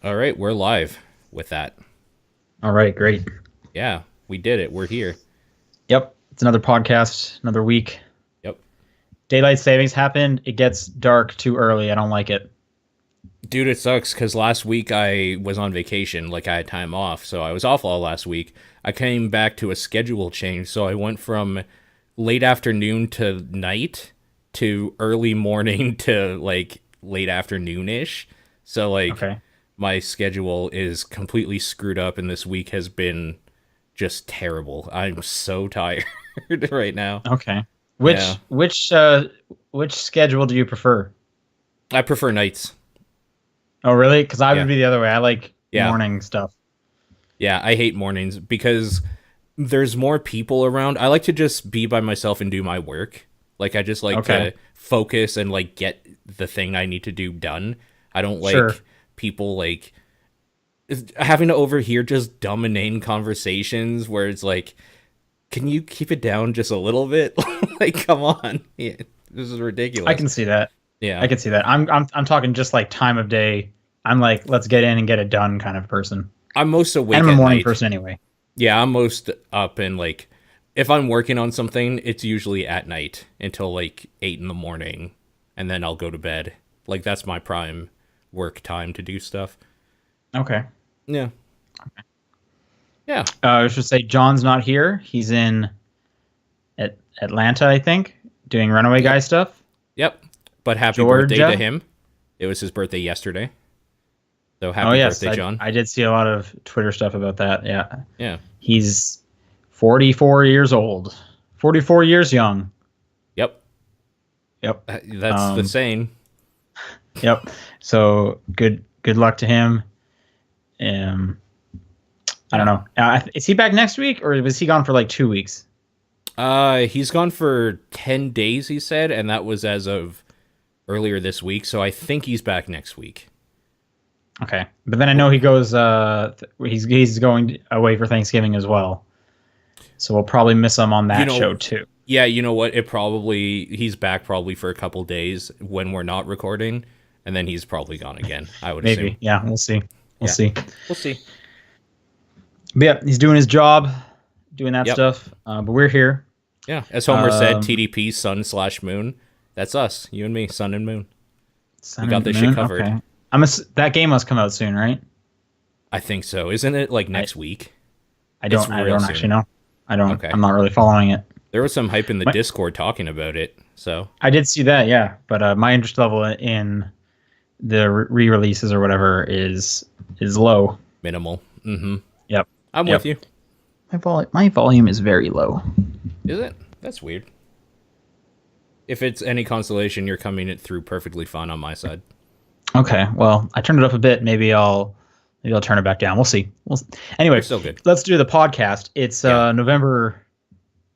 All right, we're live with that. All right, great. Yeah, we did it. We're here. Yep, it's another podcast, another week. Yep. Daylight savings happened. It gets dark too early. I don't like it. Dude, it sucks because last week I was on vacation. Like, I had time off, so I was off all last week. I came back to a schedule change, so I went from late afternoon to night to early morning to, like, late afternoon-ish. So, like, Okay. my schedule is completely screwed up, and this week has been just terrible. I'm so tired right now. Okay. Yeah. Which schedule do you prefer? I prefer nights. Oh, really? Because I would Yeah. be the other way. I like Yeah. morning stuff. Yeah, I hate mornings because there's more people around. I like to just be by myself and do my work. Like, I just like Okay. to focus and like get the thing I need to do done. I don't Sure. like people like having to overhear just dumb inane conversations where it's like, can you keep it down just a little bit? Like, come on. Yeah, this is I ridiculous. can see that. I Yeah. can see that. I'm talking just like time of day. I'm like, let's get in and get it done kind of person. I'm most And awake I'm a at morning night. person anyway. Yeah, I'm most up and like if I'm working on something, it's usually at night until like 8 in the morning and then I'll go to bed. Like that's my prime work time to do stuff. Okay. Yeah. Yeah. I should say John's not here. He's in at Atlanta, I think, doing Runaway Yep. Guy stuff. Yep. But happy birthday to Georgia. him. It was his birthday yesterday. So Oh happy yes, birthday, John. I did see a lot of Twitter stuff about that. Yeah, Yeah. he's 44 years old, 44 years young. Yep. Yep. That's the Um, saying. yep. So good luck to him. I don't Yeah. know. Is he back next week or was he gone for like 2 weeks? He's gone for 10 days, he said, and that was as of earlier this week, so I think he's back next week. Okay, but then I know he goes. He's going away for Thanksgiving as well. So we'll probably miss him on You that know, show too. yeah, you know what? He's back probably for a couple days when we're not recording, and then he's probably gone again, I would assume. Maybe. Yeah, we'll see. We'll Yeah. see. We'll see. But yeah, he's doing his job, doing that Yep. stuff. But we're here. Yeah. As Homer said, Um, TDP, sun/moon. That's us, you and me, sun and moon. Sun We got and this Moon? shit covered. Okay. That game must come out soon, right? I think so. Isn't it like I, next week? I It's don't. I real don't soon. actually know. I don't. Okay. I'm not really following it. There was some hype in the My, Discord talking about it, so I did see that, yeah. But my interest level in the re-releases or whatever is low. minimal. Mm-hmm. Yep. I'm Yep. with you. My volume is very low. Is it? That's weird. If it's any consolation, you're coming it through perfectly fine on my side. Okay. Well, I turned it up a bit. Maybe I'll turn it back down. We'll see. We're Anyway, still good. let's do the podcast. It's Yeah. November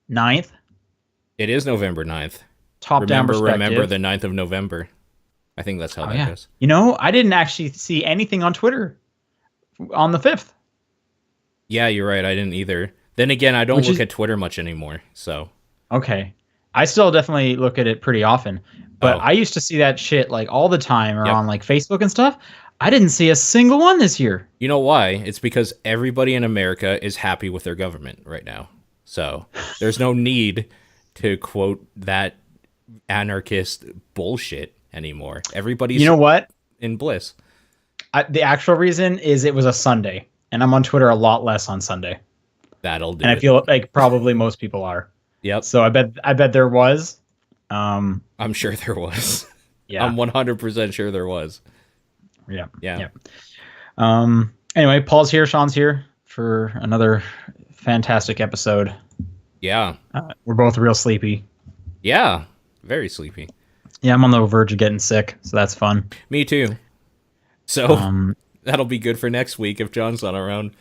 9th. It is November 9th. Top-down Remember perspective. the 9th of November. I think that's how Oh that yeah. goes. You know, I didn't actually see anything on Twitter on the 5th, Yeah, you're right. I didn't either. Then again, I don't which look is at Twitter much anymore. So, okay. I still definitely look at it pretty often, but oh, I used to see that shit like all the time or yep. on like Facebook and stuff. I didn't see a single one this year. You know why? It's because everybody in America is happy with their government right now. So, there's no need to quote that anarchist bullshit anymore. You Everybody's know what? in bliss. The actual reason is it was a Sunday, and I'm on Twitter a lot less on Sunday, That'll do and I it. feel like probably most people are. Yep. So I bet there was. I'm sure there was. Yeah, I'm 100% sure there was. yeah, Yeah. yeah. Anyway, Paul's here, Sean's here for another fantastic episode. Yeah. We're both real sleepy. Yeah. Very sleepy. Yeah, I'm on the verge of getting sick, so that's fun. Me too. So Um, that'll be good for next week if John's not around.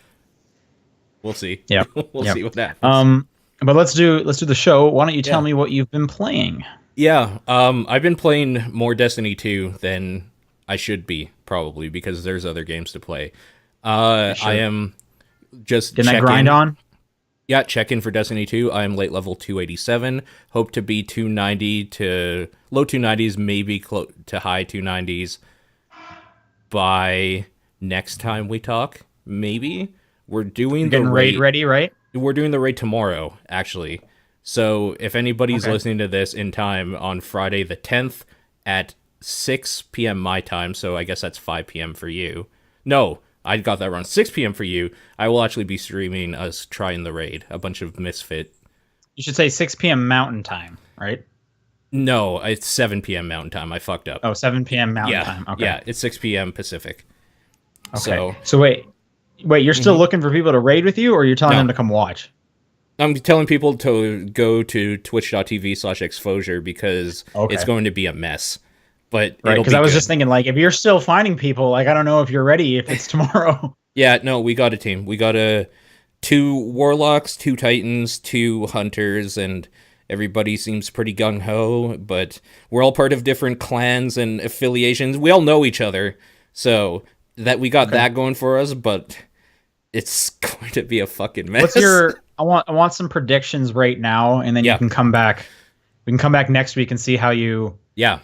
We'll see. yeah, We'll yeah. see what happens. But let's do the show. Why don't you tell Yeah. me what you've been playing? Yeah. I've been playing more Destiny 2 than I should be, probably, because there's other games to play. Sure. I am just Getting that grind on? Yeah, check in for Destiny 2. I am late level 287. Hope to be 290 to low 290s, maybe to high 290s by next time we talk. Maybe we're doing You're the getting raid raid. ready, right? We're doing the raid tomorrow, actually. So if anybody's Okay. listening to this in time on Friday the 10th at 6 p.m. my time, so I guess that's 5 p.m. for you. No, I got that wrong. 6 p.m. for you. I will actually be streaming us trying the raid. A bunch of misfit. You should say 6 p.m. Mountain Time, right? No, it's 7 p.m. Mountain Time. I fucked up. Oh, 7 p.m. Mountain Yeah, Time. Okay. yeah, it's 6 p.m. Pacific. Okay. So wait, you're still looking for people to raid with you, or you're telling No. them to come watch? I'm telling people to go to twitch.tv/exposure because it's Okay. going to be a mess. But Right, it'll because be I was good. just thinking, like, if you're still finding people, like, I don't know if you're ready if it's tomorrow. Yeah, no, we got a team. We got two warlocks, two titans, two hunters, and everybody seems pretty gung ho. But we're all part of different clans and affiliations. We all know each other, so that we got that going for us. But it's going to be a fucking mess. What's your? I want some predictions right now, and then Yeah. you can come back. We can come back next week and see how you Yeah,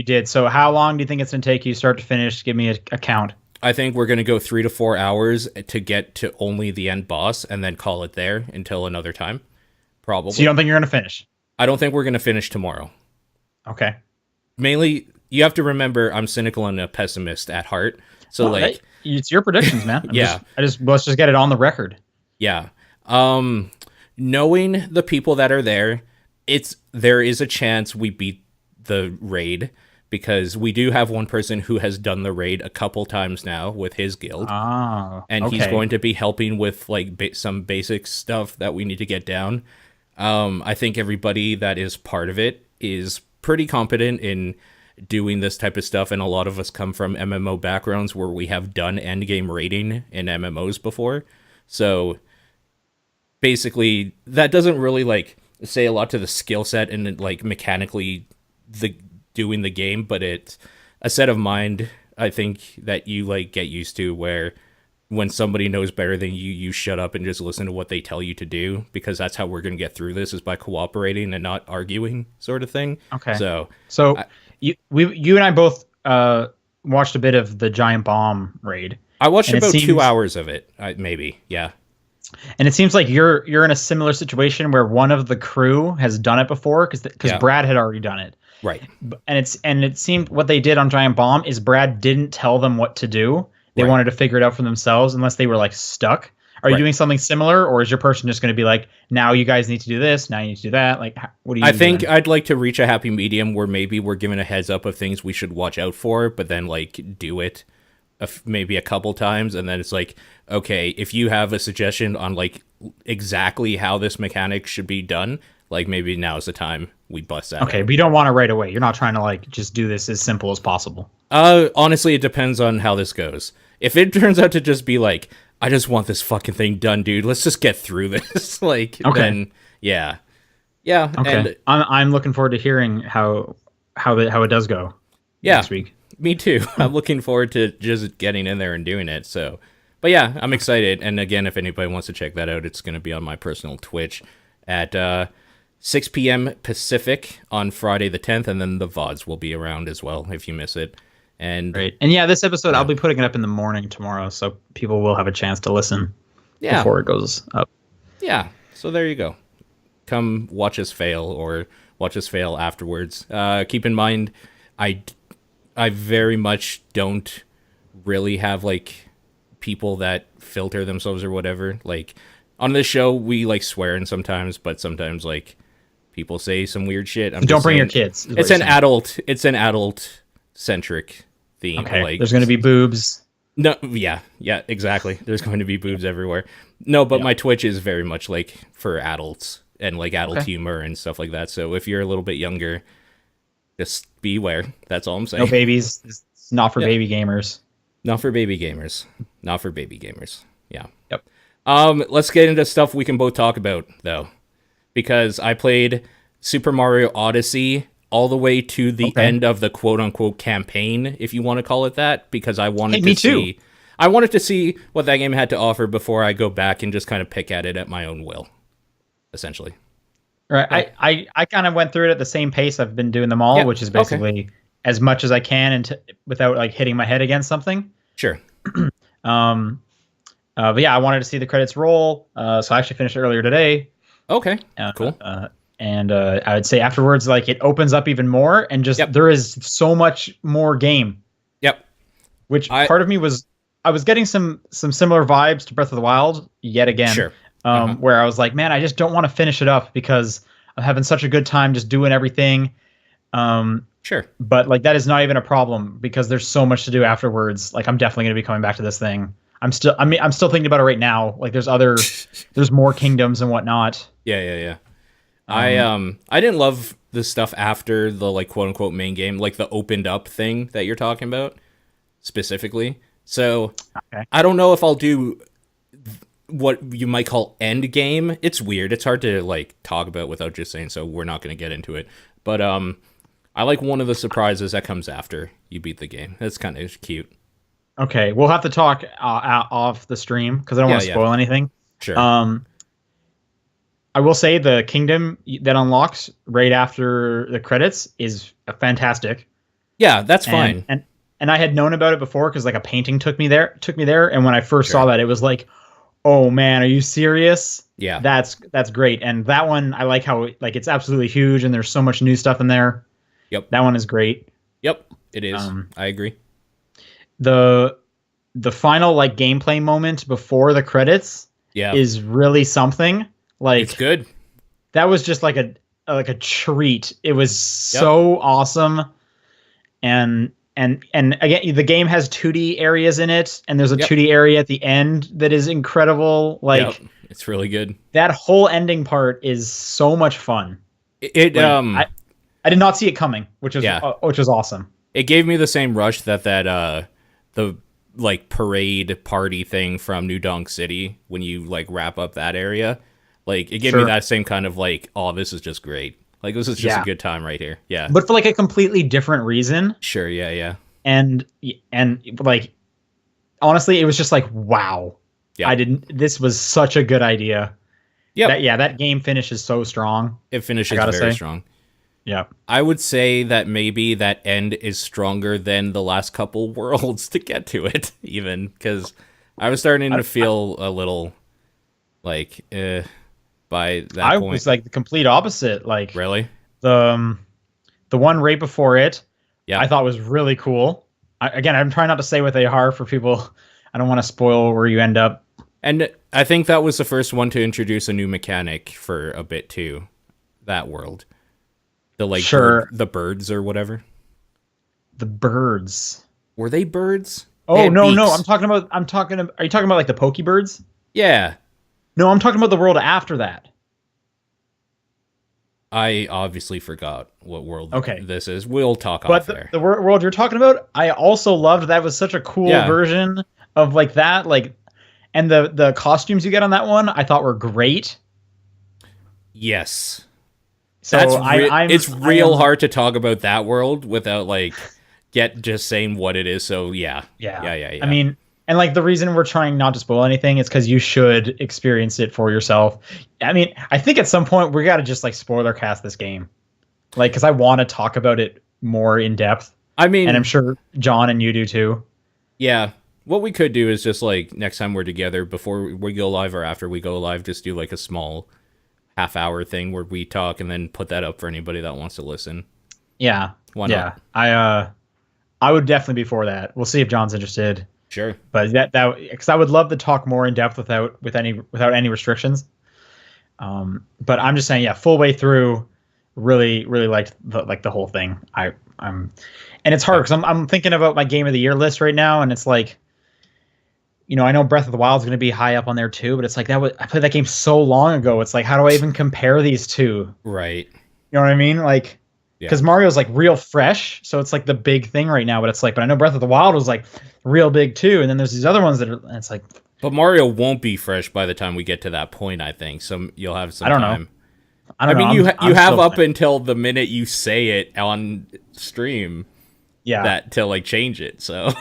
did. So, how long do you think it's gonna take you, start to finish? Give me a count. I think we're gonna go 3 to 4 hours to get to only the end boss, and then call it there until another time. Probably. So you don't think you're gonna finish? I don't think we're gonna finish tomorrow. Okay. Mainly, you have to remember I'm cynical and a pessimist at heart. So Well, like, hey, it's your predictions, man. Yeah. Let's just get it on the record. yeah. Knowing the people that are there, there is a chance we beat the raid because we do have one person who has done the raid a couple times now with his guild. Oh, And okay. he's going to be helping with like some basic stuff that we need to get down. I think everybody that is part of it is pretty competent in doing this type of stuff, and a lot of us come from MMO backgrounds where we have done endgame raiding in MMOs before. So basically, that doesn't really like say a lot to the skill set and like mechanically the doing the game, but it's a set of mind I think that you like get used to where when somebody knows better than you, you shut up and just listen to what they tell you to do, because that's how we're going to get through this, is by cooperating and not arguing, sort of thing. Okay. So you and I both watched a bit of the Giant Bomb raid, I watched and it about 2 seems- hours of it, maybe. Yeah. and it seems like you're in a similar situation where one of the crew has done it before because Yeah. Brad had already done it. Right. And it seemed what they did on Giant Bomb is Brad didn't tell them what to do. They Right. wanted to figure it out for themselves unless they were like stuck. Are you Right. doing something similar, or is your person just going to be like, now you guys need to do this, now you need to do that? Like, what do you? I think doing? I'd like to reach a happy medium where maybe we're given a heads up of things we should watch out for, but then like do it maybe a couple times, and then it's like, okay, if you have a suggestion on like exactly how this mechanic should be done, like maybe now's the time we bust that. Okay, out. but you don't want to right away. You're not trying to like just do this as simple as possible. Honestly, it depends on how this goes. If it turns out to just be like, I just want this fucking thing done, dude, let's just get through this. Like, Okay. then yeah. Okay, And I'm looking forward to hearing how it does go. yeah, Next week. me too. I'm looking forward to just getting in there and doing it. So, but yeah, I'm excited. And again, if anybody wants to check that out, it's going to be on my personal Twitch at 6 p.m. Pacific on Friday the 10th, and then the VODs will be around as well if you miss it. And Great. And yeah, this episode I'll be putting it up in the morning tomorrow, so people will have a chance to listen before it goes up. Yeah, so there you go. Come watch us fail, or watch us fail afterwards. Keep in mind, I very much don't really have like people that filter themselves or whatever. Like on this show, we like swearing sometimes, but sometimes like people say some weird shit. So don't bring your kids. It's an adult. It's an adult centric theme. Okay. Like, There's going to be boobs. no, yeah, exactly. There's going to be boobs everywhere. No, but my Twitch is very much like for adults and like adult humor and stuff like that. So if you're a little bit younger, just beware. That's all I'm saying. No babies. It's not for baby gamers. Not for baby gamers. Not for baby gamers. Yeah. Yep. Let's get into stuff we can both talk about though, because I played Super Mario Odyssey all the way to the end of the quote unquote campaign, if you want to call it that, because I wanted to see. I wanted to see what that game had to offer before I go back and just kind of pick at it at my own will, essentially. Right. I kind of went through it at the same pace I've been doing them all, which is basically as much as I can and without like hitting my head against something. Sure. Um, but yeah, I wanted to see the credits roll. So I actually finished it earlier today. Okay, Uh, cool. and I would say afterwards, like it opens up even more, and just Yep, there is so much more game. yep. Which I part of me was I was getting some similar vibes to Breath of the Wild yet again, Sure. Uh-huh. where I was like, man, I just don't want to finish it up because I'm having such a good time just doing everything. Um, Sure. but like that is not even a problem because there's so much to do afterwards. Like I'm definitely going to be coming back to this thing. I'm still thinking about it right now. Like there's more kingdoms and whatnot. Yeah, yeah, yeah. Um, I didn't love the stuff after the like quote unquote main game, like the opened up thing that you're talking about specifically. So okay. I don't know if I'll do what you might call end game. It's weird. It's hard to like talk about without just saying, so we're not going to get into it. But I like one of the surprises that comes after you beat the game. That's kind of cute. Okay, we'll have to talk off the stream because I don't Yeah, want to yeah. spoil anything. Sure. Um, I will say the kingdom that unlocks right after the credits is fantastic, Yeah, that's and fine. and and I had known about it before because like a painting took me there, and when I first saw Sure. that, it was like, oh man, are you serious? Yeah. That's great, and that one I like how like it's absolutely huge, and there's so much new stuff in there. Yep. That one is great. Yep. It is. Um, I agree. the the final like gameplay moment before the credits Yeah. is really something. It's Like good. that was just like a treat. It was Yep. so awesome. And again, the game has 2D areas in it, and there's a Yep. 2D area at the end that is incredible. Yep. Like It's really good. that whole ending part is so much fun. It Like I did not see it coming, Yeah. which was awesome. It gave me the same rush that the like parade party thing from New Donk City when you like wrap up that area. Like it gave me Sure. that same kind of like, oh, this is just great. Like this is just a Yeah. good time right here. Yeah. But for like a completely different reason. Sure, yeah, yeah. And like honestly, it was just like wow. Yeah. I didn't This was such a good idea. Yep. That game finishes so strong. It finishes gotta very say. strong. Yeah. I would say that maybe that end is stronger than the last couple worlds to get to it, even because I was starting to feel a little like by that I point. was like the complete opposite. Like Really? the the one right before it, Yeah. I thought was really cool. Again, I'm trying not to say what they are for people. I don't want to spoil where you end up. And I think that was the first one to introduce a new mechanic for a bit too. That world, the like Sure. the birds or whatever. The birds. Were they birds? They Oh had no, no, beaks. I'm talking about, are you talking about like the Pokebirds? Yeah, No, I'm talking about the world after that. I obviously forgot what world Okay. this is. We'll talk But off there. the world you're talking about, I also loved. That was such a cool Yeah. version of like that. Like, and the costumes you get on that one, I thought were great. Yes, So that's I'm it's I real am- hard to talk about that world without like just saying what it is. So yeah, Yeah. yeah. I mean, and like the reason we're trying not to spoil anything is because you should experience it for yourself. I mean, I think at some point we got to just like spoiler cast this game, like because I want to talk about it more in depth, I mean, and I'm sure John and you do too. yeah. What we could do is just like next time we're together, before we go live or after we go live, just do like a small half-hour thing where we talk and then put that up for anybody that wants to listen. Yeah. Why Yeah. not? I would definitely be for that. We'll see if John's interested. Sure. But that because I would love to talk more in depth without any restrictions. But I'm just saying, yeah, full way through, really liked the whole thing. I'm, and it's hard because I'm thinking about my game of the year list right now, and it's like, you know, I know Breath of the Wild is going to be high up on there too, but it's like I played that game so long ago. It's like, how do I even compare these two? Right. You know what I mean? Like, Yeah. because Mario's like real fresh, so it's like the big thing right now. But it's like, but I know Breath of the Wild was like real big too, and then there's these other ones that are. And it's like, But Mario won't be fresh by the time we get to that point, I think. So you'll have some I don't know. time. I don't know. mean, I'm you have still up thinking. until the minute you say it on stream Yeah. that to like change it. So Yeah.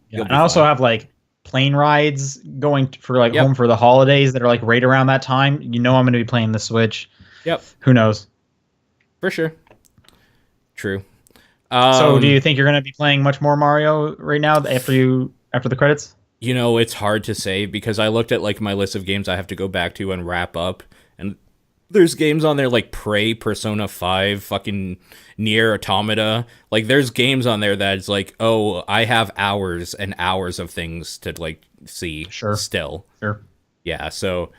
you'll And be I also fine. have like plane rides going for like Yep. home for the holidays that are like right around that time. You know, I'm going to be playing the Switch. Yep, Who knows? for sure. True. So, do you think you're going to be playing much more Mario right now after the credits? It's hard to say because I looked at like my list of games I have to go back to and wrap up, and there's games on there like Prey, Persona 5, fucking Nier Automata. Like there's games on there that's like, oh, I have hours and hours of things to like see Sure. still. Sure. Yeah, so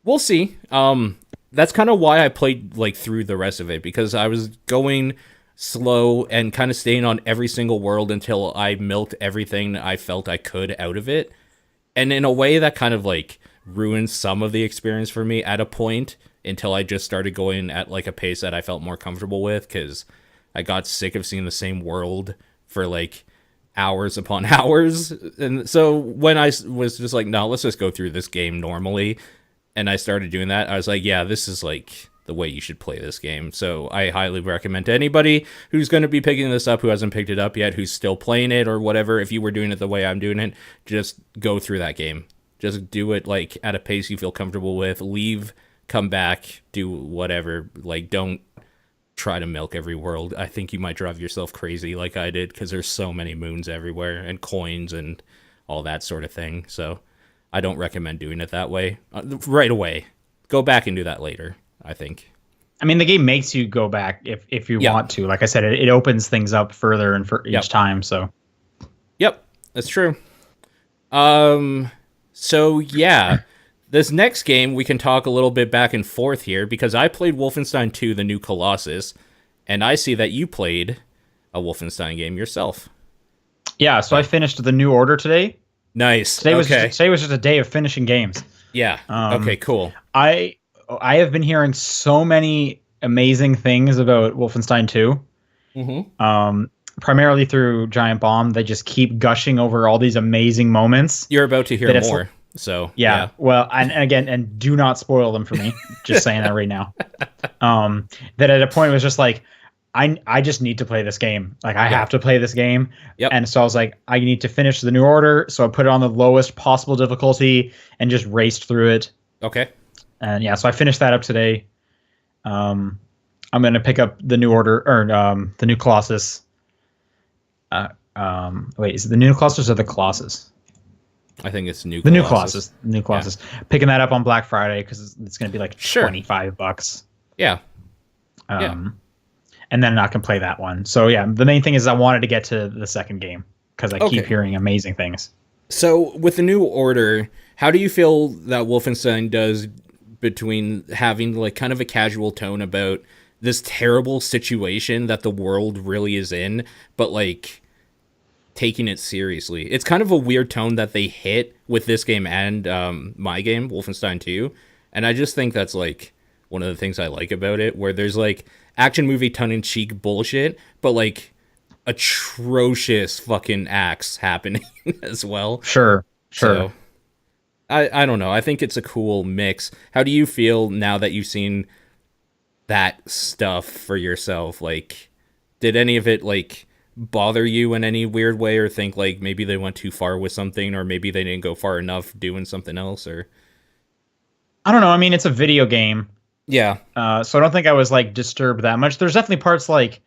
we'll see. That's kind of why I played like through the rest of it, because I was going slow and kind of staying on every single world until I milked everything I felt I could out of it. And in a way that kind of like ruined some of the experience for me at a point, until I just started going at like a pace that I felt more comfortable with, because I got sick of seeing the same world for like hours upon hours. And so when I was just like, no, let's just go through this game normally, and I started doing that, I was like, yeah, this is like the way you should play this game. So I highly recommend to anybody who's going to be picking this up, who hasn't picked it up yet, who's still playing it or whatever, if you were doing it the way I'm doing it, just go through that game. Just do it like at a pace you feel comfortable with. Leave, come back, do whatever. Like, don't try to milk every world. I think you might drive yourself crazy like I did, because there's so many moons everywhere and coins and all that sort of thing. So I don't recommend doing it that way right away. Go back and do that later, I think. I mean, the game makes you go back if you Yeah. want to. Like I said, it opens things up further and for each Yep. time. So Yep, that's true. So yeah, this next game we can talk a little bit back and forth here, because I played Wolfenstein 2: The New Colossus, and I see that you played a Wolfenstein game yourself. yeah, so I finished the New Order today. Nice. Today was Okay. today was just a day of finishing games. Yeah. Um, Okay, cool. I have been hearing so many amazing things about Wolfenstein 2. Mm-hmm. Primarily through Giant Bomb. They just keep gushing over all these amazing moments. You're about to hear That it's more. So Yeah. Well, and again, and do not spoil them for me. Just saying that right now. That at a point it was just like, I just need to play this game. Like I have to play this game. Yep. And so I was like, I need to finish the New Order. So I put it on the lowest possible difficulty and just raced through it. Okay. And yeah, so I finished that up today. I'm gonna pick up the New Order or the New Colossus. Wait, is it the New Colossus or the Colossus? I think it's New The New Colossus. Colossus. New Colossus. Picking that up on Black Friday because it's going to be like Sure. $25. Yeah. And then I can play that one. So yeah, the main thing is I wanted to get to the second game because I keep Okay. hearing amazing things. So with the New Order, how do you feel that Wolfenstein does between having like kind of a casual tone about this terrible situation that the world really is in, but like taking it seriously? It's kind of a weird tone that they hit with this game and my game, Wolfenstein 2. And I just think that's like one of the things I like about it, where there's like action movie tongue-in-cheek bullshit, but like atrocious fucking acts happening as well. Sure. So I don't know. I think it's a cool mix. How do you feel now that you've seen that stuff for yourself? Like, did any of it like bother you in any weird way, or think like maybe they went too far with something, or maybe they didn't go far enough doing something else? Or I don't know. I mean, it's a video game. yeah. So I don't think I was like disturbed that much. There's definitely parts like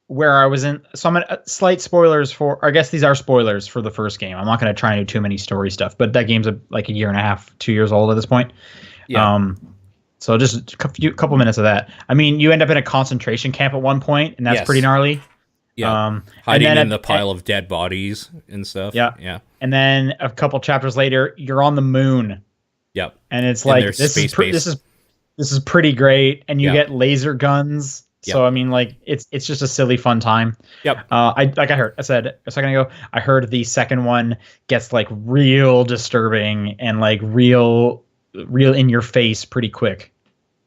where I was in. So I'm gonna slight spoilers for. I guess these are spoilers for the first game. I'm not going to try and do too many story stuff. But that game's like a year and a half, 2 years old at this point. Yeah. So just a couple minutes of that. I mean, you end up in a concentration camp at one point, and that's Yes. pretty gnarly. Yeah. And Hiding then in the pile of dead bodies and stuff. Yeah. Yeah. And then a couple chapters later, you're on the moon, Yep. and it's And like there's this is space base. this is pretty great, and you Yeah. get laser guns. So Yep. I mean, like it's just a silly fun time. Yep. I said a second ago, I heard the second one gets like real disturbing and like real in your face pretty quick.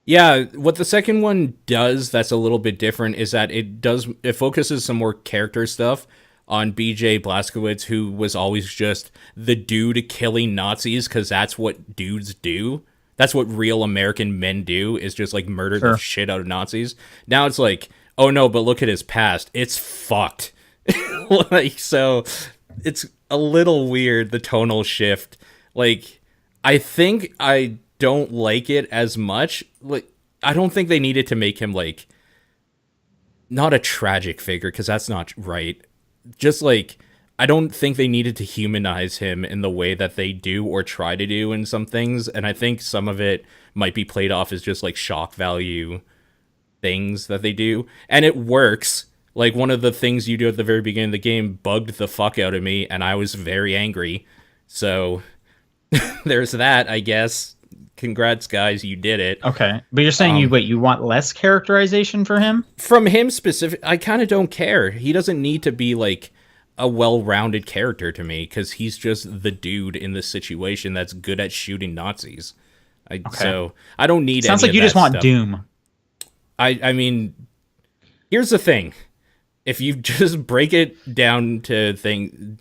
Yeah, what the second one does that's a little bit different is that it focuses some more character stuff on BJ Blazkowicz, who was always just the dude killing Nazis because that's what dudes do. That's what real American men do, is just like murder the shit out of Nazis. Now it's like, oh no, but look at his past. It's fucked. Like, so it's a little weird, the tonal shift. Like, I think I don't like it as much. Like, I don't think they needed to make him like not a tragic figure, because that's not right. Just like I don't think they needed to humanize him in the way that they do or try to do in some things, and I think some of it might be played off as just like shock value things that they do, and it works. Like, one of the things you do at the very beginning of the game bugged the fuck out of me, and I was very angry. So there's that, I guess. Congrats, guys, you did it. Okay, but you're saying you want less characterization for him? From him specific, I kind of don't care. He doesn't need to be like a well-rounded character to me, because he's just the dude in this situation that's good at shooting Nazis. So I don't need. Sounds any like you of just that want stuff. Doom. I mean, here's the thing. If you just break it down to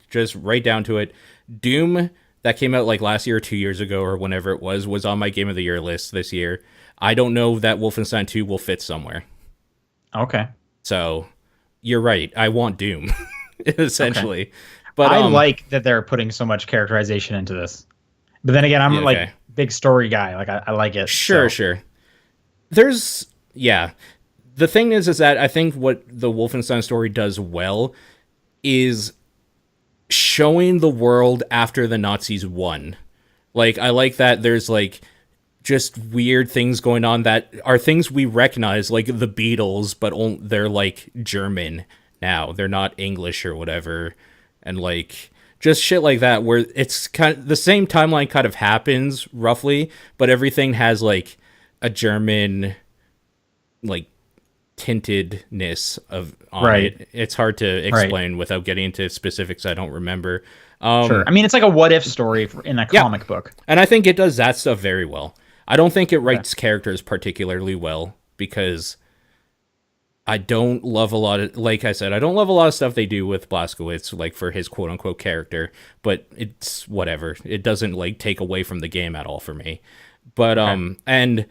just right down to it, Doom that came out like last year or 2 years ago or whenever it was on my Game of the Year list this year. I don't know that Wolfenstein 2 will fit somewhere. Okay. So you're right. I want Doom, essentially. Okay. But I like that they're putting so much characterization into this. But then again, I'm like big story guy. Like I like it. Sure. There's the thing is that I think what the Wolfenstein story does well is showing the world after the Nazis won. Like, I like that there's like just weird things going on that are things we recognize, like the Beatles, but they're like German now. They're not English or whatever. And like just shit like that, where it's kind of the same timeline kind of happens roughly, but everything has like a German like tintedness on it. It's hard to explain without getting into specifics I don't remember. Sure. I mean, it's like a what if story in a comic book. And I think it does that stuff very well. I don't think it writes characters particularly well, because I don't love a lot of, like I said, I don't love a lot of stuff they do with Blazkowicz, like for his quote unquote character, but it's whatever. It doesn't like take away from the game at all for me. But, and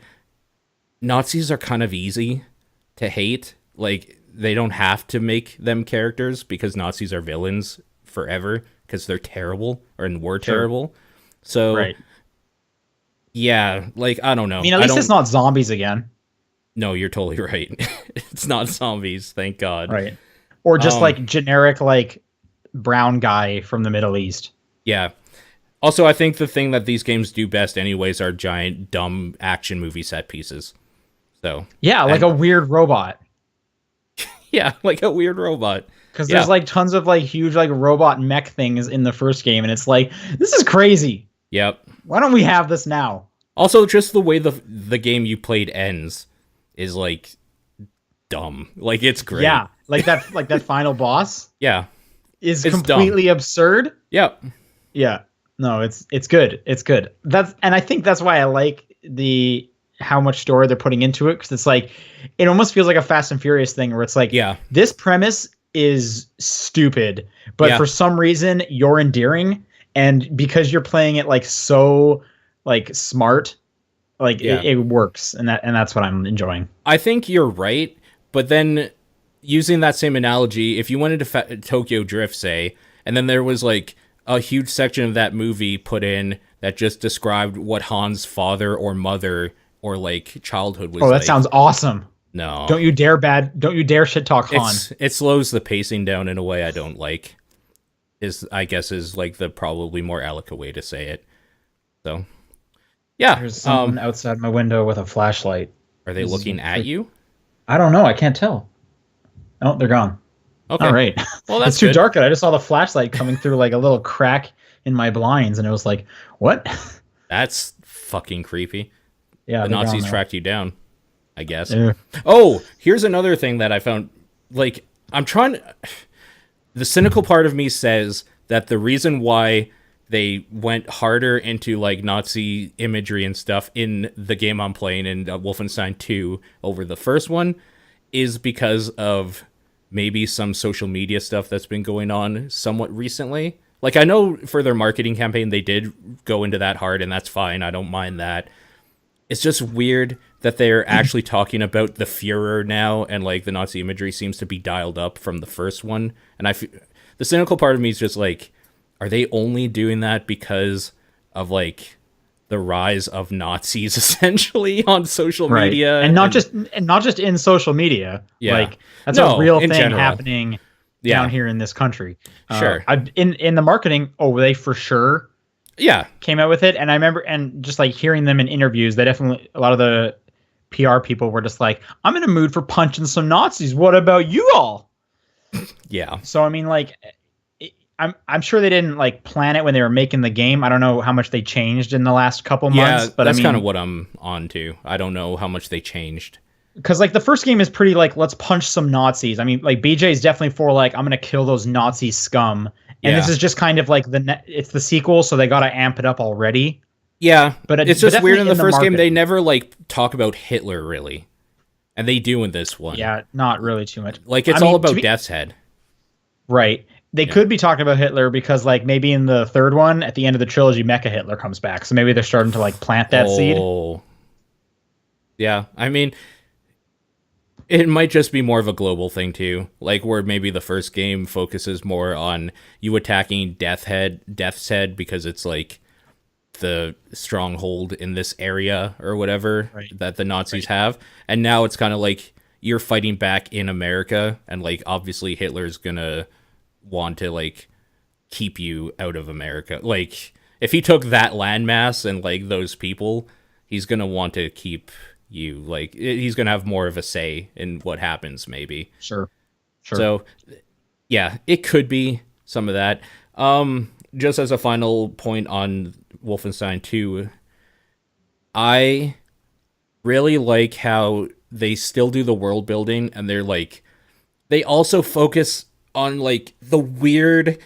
Nazis are kind of easy to hate. Like, they don't have to make them characters, because Nazis are villains forever, because they're terrible and were terrible. So yeah, like, I don't know. I mean, at least it's not zombies again. No, you're totally right. It's not zombies, thank God. Right. Or just like generic like brown guy from the Middle East. Yeah. Also, I think the thing that these games do best anyways are giant dumb action movie set pieces. So yeah, like a weird robot. Yeah, like a weird robot. Because there's like tons of like huge like robot mech things in the first game, and it's like, this is crazy. Yep. Why don't we have this now? Also, just the way the game you played ends is like dumb. Like, it's great. Yeah, like that final boss. Yeah, is completely dumb. Absurd. Yep. Yeah. No, it's good. It's good. And I think that's why I like how much story they're putting into it, because it's like, it almost feels like a Fast and Furious thing where it's like, this premise is stupid, but for some reason you're endearing, and because you're playing it like so like smart, like it works, and that's what I'm enjoying. I think you're right, but then using that same analogy, if you went into Tokyo Drift, say, and then there was like a huge section of that movie put in that just described what Han's father or mother or like childhood was. Oh, that sounds awesome. No. Don't you dare shit talk Han. It slows the pacing down in a way I don't like. I guess is like the probably more eloquent way to say it. So, yeah. There's someone outside my window with a flashlight. Are they looking at you? I don't know. I can't tell. Oh, they're gone. Okay. All right. Well, that's it's too good. dark. I just saw the flashlight coming through like a little crack in my blinds, and it was like, what? That's fucking creepy. Yeah. The Nazis tracked you down, I guess. Yeah. Oh, here's another thing that I found. Like, the cynical part of me says that the reason why they went harder into like Nazi imagery and stuff in the game I'm playing in Wolfenstein 2 over the first one is because of maybe some social media stuff that's been going on somewhat recently. Like, I know for their marketing campaign they did go into that hard, and that's fine. I don't mind that. It's just weird that they're actually talking about the Führer now, and like the Nazi imagery seems to be dialed up from the first one. And the cynical part of me is just like, are they only doing that because of like the rise of Nazis essentially on social media, and not just in social media? Yeah, like that's a real thing general. happening Yeah. down here in this country. Sure. In the marketing, oh, they for sure Yeah. came out with it. And I remember, and just like hearing them in interviews, they definitely, a lot of the PR people were just like, I'm in a mood for punching some Nazis. What about you all? Yeah. So I mean, like, I'm sure they didn't like plan it when they were making the game. I don't know how much they changed in the last couple months, Yeah, but I that's kind of mean, what I'm on to. I don't know how much they changed. because like the first game is pretty like let's punch some Nazis. I mean, like BJ is definitely for like I'm gonna kill those Nazi scum, and this Yeah. is just kind of like it's the sequel, so they gotta amp it up already. Yeah, But it's but just weird definitely in the first game they marketing. never like talk about Hitler really. And they do in this one. Yeah, not really too much. Like I it's all mean, to about be Death's Head. right, they Yeah. could be talking about Hitler because like maybe in the third one at the end of the trilogy, Mecha Hitler comes back, so maybe they're starting to like plant that seed. Oh. Yeah, I mean it might just be more of a global thing too. Like where maybe the first game focuses more on you attacking Death's Head because it's like the stronghold in this area or whatever Right. that the Nazis Right. have. And now it's kind of like you're fighting back in America and like obviously Hitler's going to want to like keep you out of America. Like if he took that landmass and like those people, he's going to want to keep you like he's going to have more of a say in what happens maybe. Sure. Sure. So yeah, it could be some of that. Just as a final point on Wolfenstein 2, I really like how they still do the world building and they're like they also focus on like the weird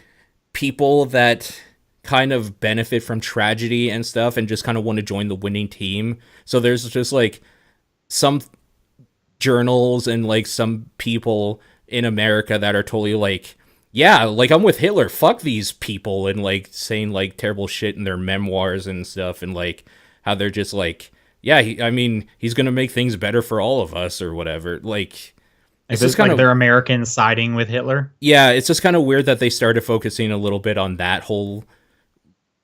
people that kind of benefit from tragedy and stuff and just kind of want to join the winning team. So there's just like some journals and like some people in America that are totally like, yeah, like I'm with Hitler, fuck these people, and like saying like terrible shit in their memoirs and stuff, and like how they're just like, yeah, I mean, he's gonna make things better for all of us or whatever. Like, it's Is just it kind like of they're Americans siding with Hitler? yeah, it's just kind of weird that they started focusing a little bit on that whole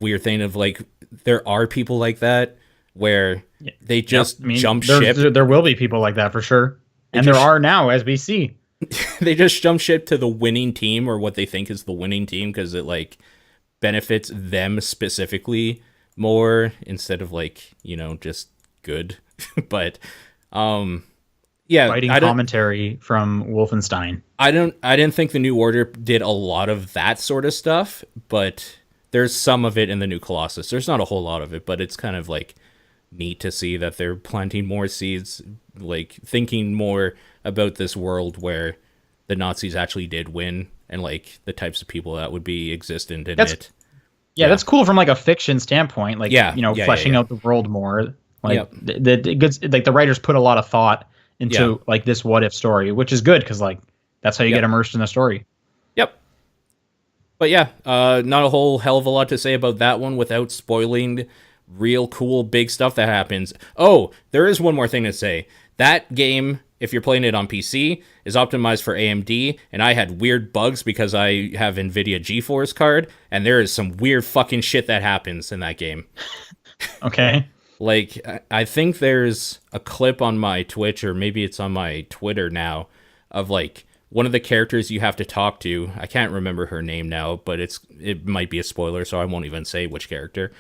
weird thing of like there are people like that where Yeah. they Yep. just I mean, jump ship. there will be people like that for sure, They and there just are now, as we see. they just jump ship to the winning team or what they think is the winning team because it like benefits them specifically more instead of like just good. But yeah, Fighting commentary from Wolfenstein. I didn't think the New Order did a lot of that sort of stuff, but there's some of it in the new Colossus. There's not a whole lot of it, but it's kind of like neat to see that they're planting more seeds, like thinking more about this world where the Nazis actually did win and like the types of people that would be existent in That's it. Yeah, Yeah. that's cool from like a fiction standpoint. Like Yeah, yeah, fleshing yeah. out the world more. Like Yep. the good, like the writers put a lot of thought into Yeah. like this what if story, which is good because like that's how you Yep. get immersed in the story. Yep. But yeah, not a whole hell of a lot to say about that one without spoiling real cool big stuff that happens. Oh, there is one more thing to say. That game, if you're playing it on PC, is optimized for AMD, and I had weird bugs because I have NVIDIA GeForce card, and there is some weird fucking shit that happens in that game. Okay. Like, I think there's a clip on my Twitch, or maybe it's on my Twitter now, of like one of the characters you have to talk to. I can't remember her name now, but it might be a spoiler, so I won't even say which character.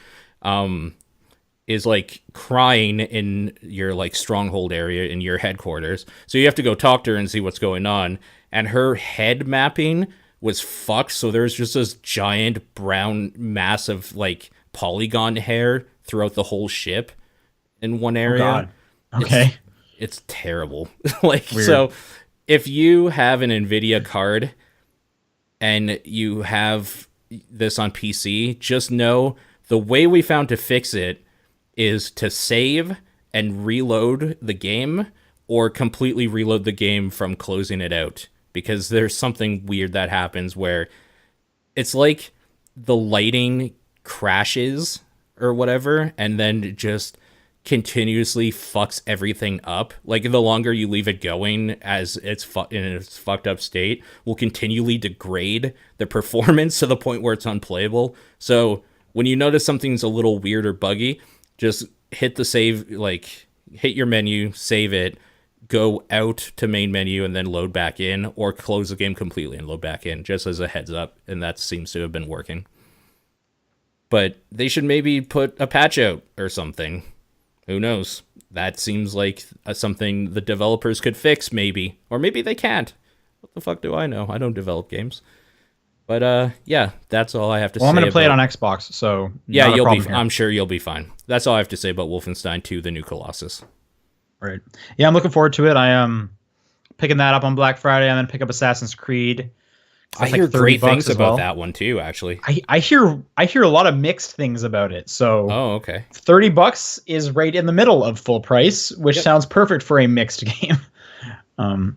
Is like crying in your like stronghold area in your headquarters. So you have to go talk to her and see what's going on. And her head mapping was fucked. So there's just this giant brown mass of like polygon hair throughout the whole ship in one area. God. Okay. It's terrible. Like, Weird. so if you have an NVIDIA card and you have this on PC, just know the way we found to fix it is to save and reload the game or completely reload the game from closing it out, because there's something weird that happens where it's like the lighting crashes or whatever and then just continuously fucks everything up. Like the longer you leave it going as it's in its fucked up state will continually degrade the performance to the point where it's unplayable. So when you notice something's a little weird or buggy, just hit the save, like hit your menu, save it, go out to main menu and then load back in, or close the game completely and load back in, just as a heads up, and that seems to have been working. But they should maybe put a patch out or something. Who knows? That seems like something the developers could fix, maybe. Or maybe they can't. What the fuck do I know? I don't develop games. But yeah, that's all I have to say. Well, I'm going to play it on Xbox, so yeah, you'll be. I'm sure you'll be fine. That's all I have to say about Wolfenstein 2: The New Colossus. Right. Yeah, I'm looking forward to it. I am picking that up on Black Friday. I'm going to pick up Assassin's Creed. I hear great things about that one too, actually. I hear a lot of mixed things about it. So okay. $30 is right in the middle of full price, which sounds perfect for a mixed game. So I'm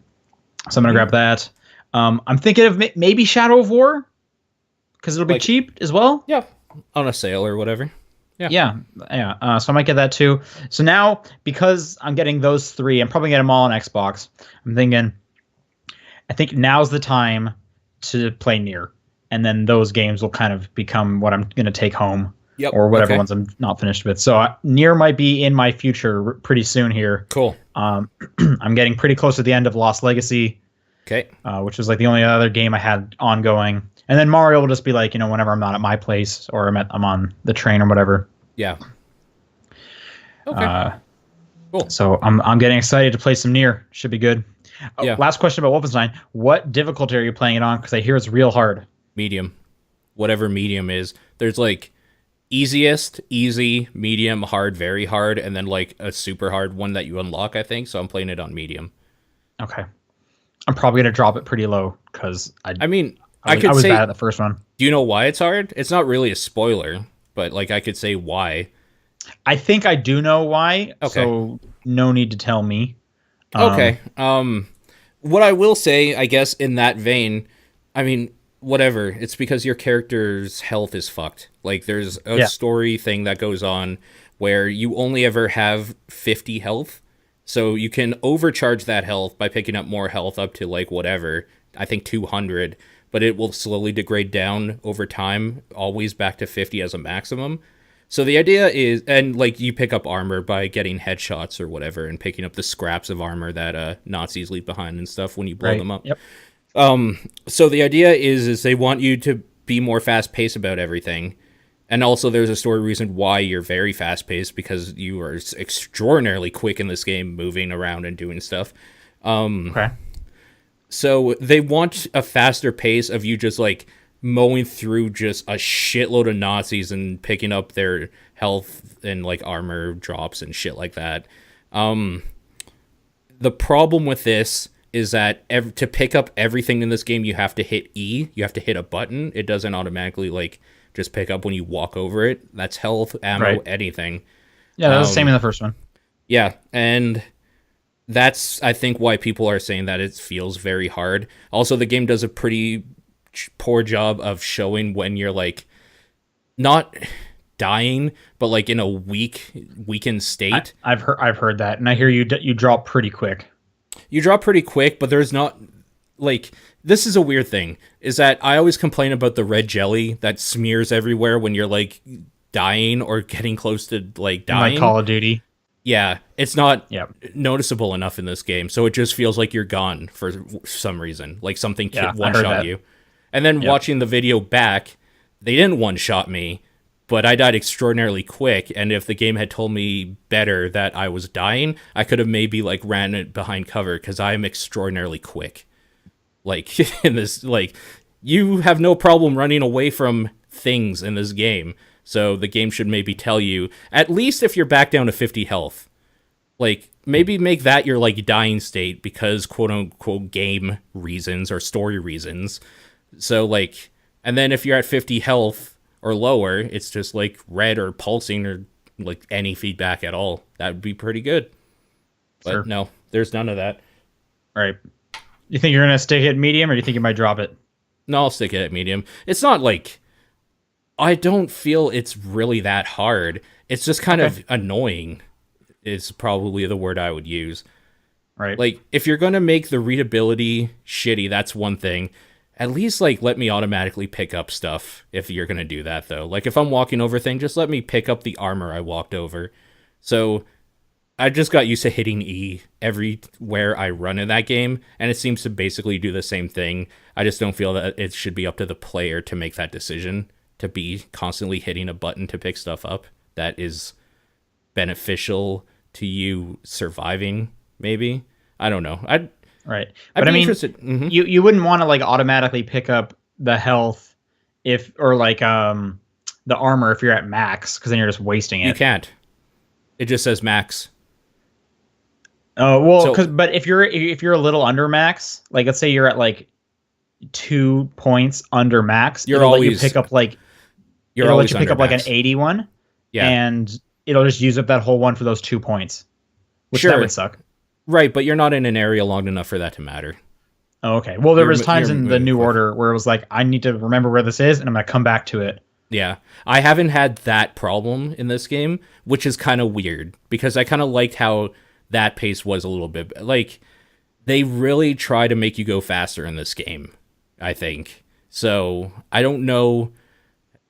gonna grab that. I'm thinking of maybe Shadow of War, because it'll be cheap as well. Yeah, on a sale or whatever. Yeah. So I might get that too. So now, because I'm getting those three, I'm probably getting them all on Xbox. I think now's the time to play Nier, and then those games will kind of become what I'm going to take home, or whatever ones I'm not finished with. So Nier might be in my future pretty soon here. Cool. I'm getting pretty close to the end of Lost Legacy, which was like the only other game I had ongoing. And then Mario will just be like, whenever I'm not at my place or I'm on the train or whatever. Yeah. Okay. Cool. So I'm getting excited to play some Nier. Should be good. Last question about Wolfenstein. What difficulty are you playing it on? Because I hear it's real hard. Medium. Whatever medium is. There's like easiest, easy, medium, hard, very hard, and then like a super hard one that you unlock, I think. So I'm playing it on medium. Okay. I'm probably going to drop it pretty low because I was bad at the first one. Do you know why it's hard? It's not really a spoiler, but like I could say why. I think I do know why. Okay. So no need to tell me. Okay. What I will say, I guess, in that vein, I mean, whatever. It's because your character's health is fucked. Like, there's a story thing that goes on where you only ever have 50 health. So you can overcharge that health by picking up more health up to, like, whatever. I think 200. But it will slowly degrade down over time, always back to 50 as a maximum. So the idea is, and like you pick up armor by getting headshots or whatever, and picking up the scraps of armor that Nazis leave behind and stuff when you blow them up. Yep. So the idea is they want you to be more fast paced about everything, and also there's a story reason why you're very fast paced, because you are extraordinarily quick in this game, moving around and doing stuff. Okay. So they want a faster pace of you just like mowing through just a shitload of Nazis and picking up their health and like armor drops and shit like that. The problem with this is that to pick up everything in this game, you have to hit E. You have to hit a button. It doesn't automatically like just pick up when you walk over it. That's health, ammo, anything. Yeah, that was the same in the first one. Yeah, and that's, I think, why people are saying that it feels very hard. Also, the game does a pretty poor job of showing when you're like not dying, but like in a weakened state. I've heard that, and I hear you drop pretty quick. You drop pretty quick, but there's not like, this is a weird thing, is that I always complain about the red jelly that smears everywhere when you're like dying or getting close to like dying. Like Call of Duty. Yeah, it's not noticeable enough in this game, so it just feels like you're gone for some reason, like something one-shot you. And then watching the video back, they didn't one-shot me, but I died extraordinarily quick, and if the game had told me better that I was dying, I could have maybe like ran it behind cover, because I am extraordinarily quick. Like, in this, like, you have no problem running away from things in this game, so the game should maybe tell you, at least if you're back down to 50 health, like, maybe make that your, like, dying state, because quote-unquote game reasons or story reasons. So, like, and then if you're at 50 health or lower, it's just, like, red or pulsing or, like, any feedback at all. That would be pretty good. But no, there's none of that. All right. You think you're going to stick it at medium, or do you think you might drop it? No, I'll stick it at medium. It's not, like, I don't feel it's really that hard. It's just kind of annoying is probably the word I would use. Right. Like, if you're going to make the readability shitty, that's one thing. At least, like, let me automatically pick up stuff if you're going to do that, though. Like, if I'm walking over things, just let me pick up the armor I walked over. So, I just got used to hitting E everywhere I run in that game, and it seems to basically do the same thing. I just don't feel that it should be up to the player to make that decision, to be constantly hitting a button to pick stuff up that is beneficial to you surviving, maybe. I don't know. Right. I'd But I be mean, interested. you wouldn't want to like automatically pick up the health if or like the armor if you're at max, because then you're just wasting You it. can't. It just says max. Oh well, So but if you're a little under max, like let's say you're at like 2 points under max, you're it'll let you always pick up like you're it'll let always you pick under up like an max. 81, Yeah. and it'll just use up that whole one for those 2 points, which that Sure. would suck. Right, but you're not in an area long enough for that to matter. Oh, okay. Well, there You're was times you're in the moving new quick. order where it was like I need to remember where this is, and I'm gonna come back to it. Yeah. I haven't had that problem in this game, which is kind of weird because I kind of liked how that pace was a little bit like they really try to make you go faster in this game, I think. So, I don't know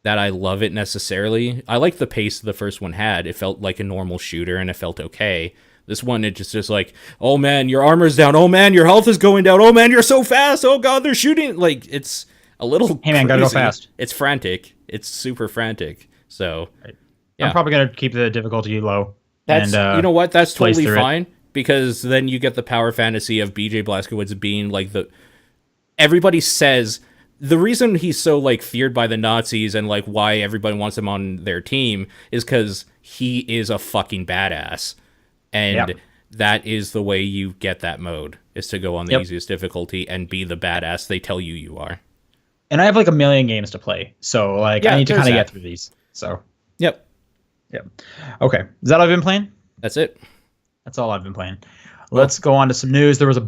that I love it necessarily. I like the pace the first one had. It felt like a normal shooter and it felt okay. This one, it just like, oh man, your armor's down. Oh man, your health is going down. Oh man, you're so fast. Oh god, they're shooting. Like, it's a little Hey man, gotta go crazy. fast. It's frantic. It's super frantic. So, Right. yeah. I'm probably gonna keep the difficulty low. That's, and you know what? That's blaze totally through it. fine because then you get the power fantasy of BJ Blazkowicz being like the. Everybody says the reason he's so like feared by the Nazis and like why everybody wants him on their team is because he is a fucking badass, and Yep. that is the way you get that mode is to go on the Yep. easiest difficulty and be the badass they tell you you are. And I have like a million games to play, so like Yeah, I need to there's kind of that. get through these. So Yep, yeah. Okay, is that all I've been playing? that's it. That's all I've been playing. Let's go on to some news. There was a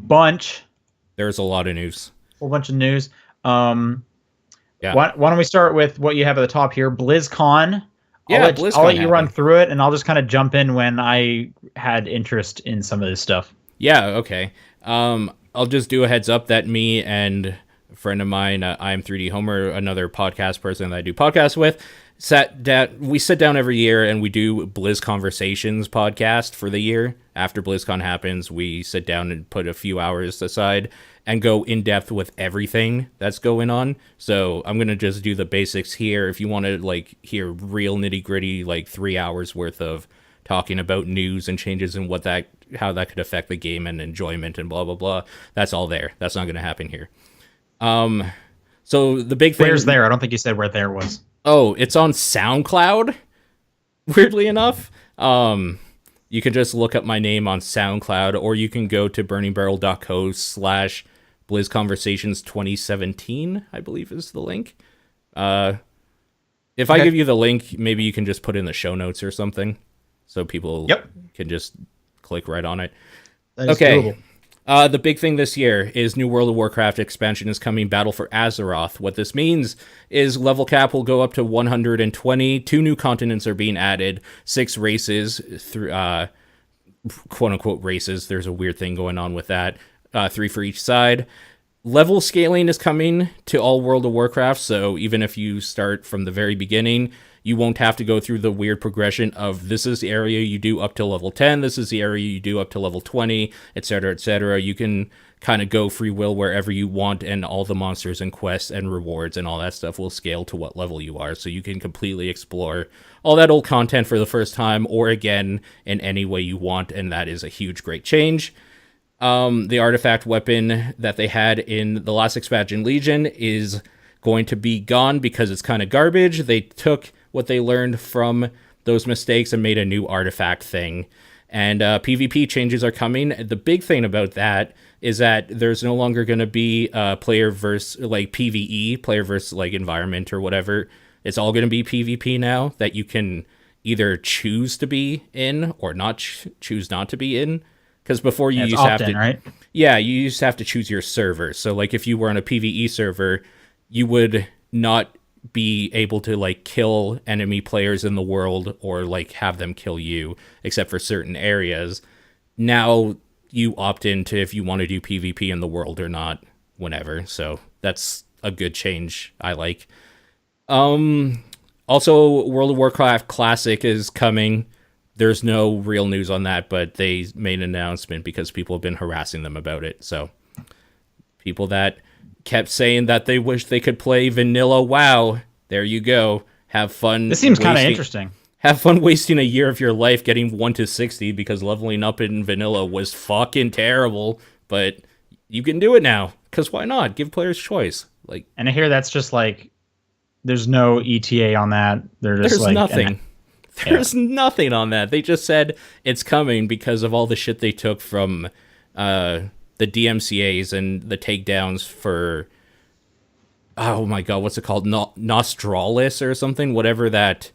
There's a lot of news. whole bunch of news. Yeah. Why don't we start with what you have at the top here? BlizzCon. Yeah, I'll let BlizzCon you run happened. through it, and I'll just kind of jump in when I had interest in some of this stuff. Yeah, okay. I'll just do a heads up that me and a friend of mine, I'm 3D Homer, another podcast person that I do podcasts with, we sit down every year and we do Blizz Conversations podcast for the year. After BlizzCon happens, we sit down and put a few hours aside and go in depth with everything that's going on. So I'm gonna just do the basics here. If you want to like hear real nitty gritty, like 3 hours worth of talking about news and changes and how that could affect the game and enjoyment and blah blah blah, that's all there. That's not gonna happen here. So the big thing. Where's there? I don't think you said where there was. Oh, it's on SoundCloud. Weirdly enough, you can just look up my name on SoundCloud, or you can go to burningbarrel.co/BlizzConversations2017, I believe is the link. If I Okay. give you the link, maybe you can just put in the show notes or something, so people Yep. can just click right on it. That is Okay. doable. The big thing this year is New World of Warcraft expansion is coming, Battle for Azeroth. What this means is level cap will go up to 120. 2 new continents are being added. 6 races, quote unquote races. There's a weird thing going on with that. 3 for each side. Level scaling is coming to all World of Warcraft, so even if you start from the very beginning, you won't have to go through the weird progression of this is the area you do up to level 10, this is the area you do up to level 20, etc., etc. You can kind of go free will wherever you want, and all the monsters and quests and rewards and all that stuff will scale to what level you are, so you can completely explore all that old content for the first time or again in any way you want, and that is a huge, great change. The artifact weapon that they had in the last expansion, Legion, is going to be gone because it's kind of garbage. They took what they learned from those mistakes and made a new artifact thing. And PvP changes are coming. The big thing about that is that there's no longer going to be player versus like PvE, player versus like environment or whatever. It's all going to be PvP now that you can either choose to be in or not choose not to be in. Because before you It's used to have opt-in, to, right? yeah, you used to have to choose your server. So like if you were on a PvE server, you would not be able to like kill enemy players in the world or like have them kill you, except for certain areas. Now you opt into if you want to do PvP in the world or not, whenever. So that's a good change I like. Also, World of Warcraft Classic is coming. there's no real news on that, but they made an announcement because people have been harassing them about it. So people that kept saying that they wish they could play vanilla WoW, there you go. Have fun. This seems kind of interesting. Have fun wasting a year of your life getting 1 to 60 because leveling up in vanilla was fucking terrible, but you can do it now. Because why not? Give players choice. Like, and I hear that's just like, there's no ETA on that. There's like nothing. There's nothing on that. They just said it's coming because of all the shit they took from the DMCAs and the takedowns for, oh my god, what's it called? Nostralis or something? Whatever that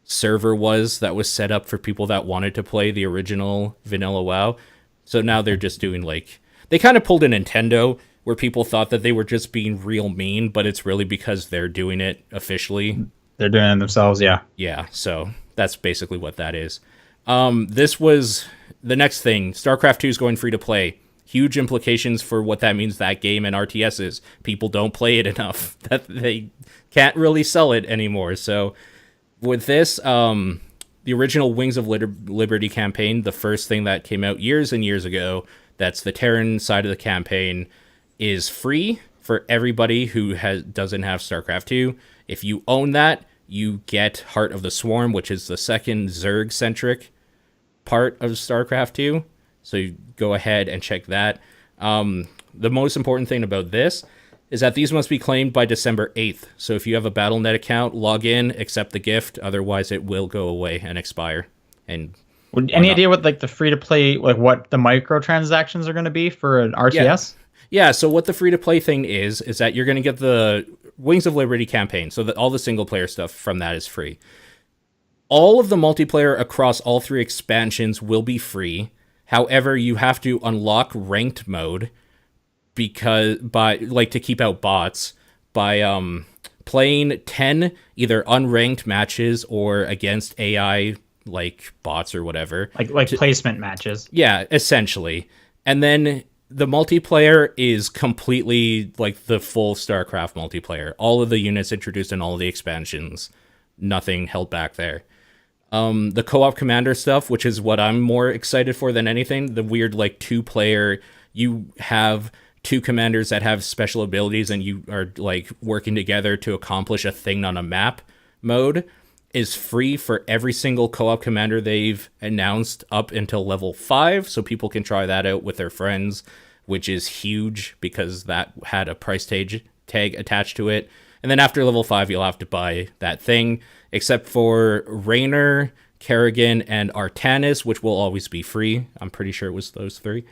server was that was set up for people that wanted to play the original vanilla WoW. So now they're just doing like, they kind of pulled a Nintendo where people thought that they were just being real mean, but it's really because they're doing it officially. They're doing it themselves, yeah. Yeah, so that's basically what that is. This was the next thing. StarCraft 2 is going free to play. Huge implications for what that means that game and RTSs. People don't play it enough that they can't really sell it anymore. So with this, the original Wings of Liberty campaign, the first thing that came out years and years ago, that's the Terran side of the campaign, is free for everybody who doesn't have StarCraft 2. If you own that, you get Heart of the Swarm, which is the second Zerg-centric part of StarCraft 2. So you go ahead and check that. The most important thing about this is that these must be claimed by December 8th. So if you have a Battle.net account, log in, accept the gift. Otherwise, it will go away and expire. And any idea what like the free-to-play, like what the microtransactions are going to be for an RTS? Yeah, so what the free-to-play thing is that you're going to get the Wings of Liberty campaign, so that all the single-player stuff from that is free. All of the multiplayer across all 3 expansions will be free. However, you have to unlock ranked mode to keep out bots by playing 10 either unranked matches or against AI like bots or whatever. Like placement matches. Yeah, essentially. And then the multiplayer is completely like the full StarCraft multiplayer. All of the units introduced in all of the expansions. Nothing held back there. The co-op commander stuff, which is what I'm more excited for than anything, the weird like 2-player, you have 2 commanders that have special abilities and you are like working together to accomplish a thing on a map mode, is free for every single co-op commander they've announced up until level 5, so people can try that out with their friends, which is huge because that had a price tag attached to it. And then after level 5, you'll have to buy that thing, except for Raynor, Kerrigan, and Artanis, which will always be free. I'm pretty sure it was those 3.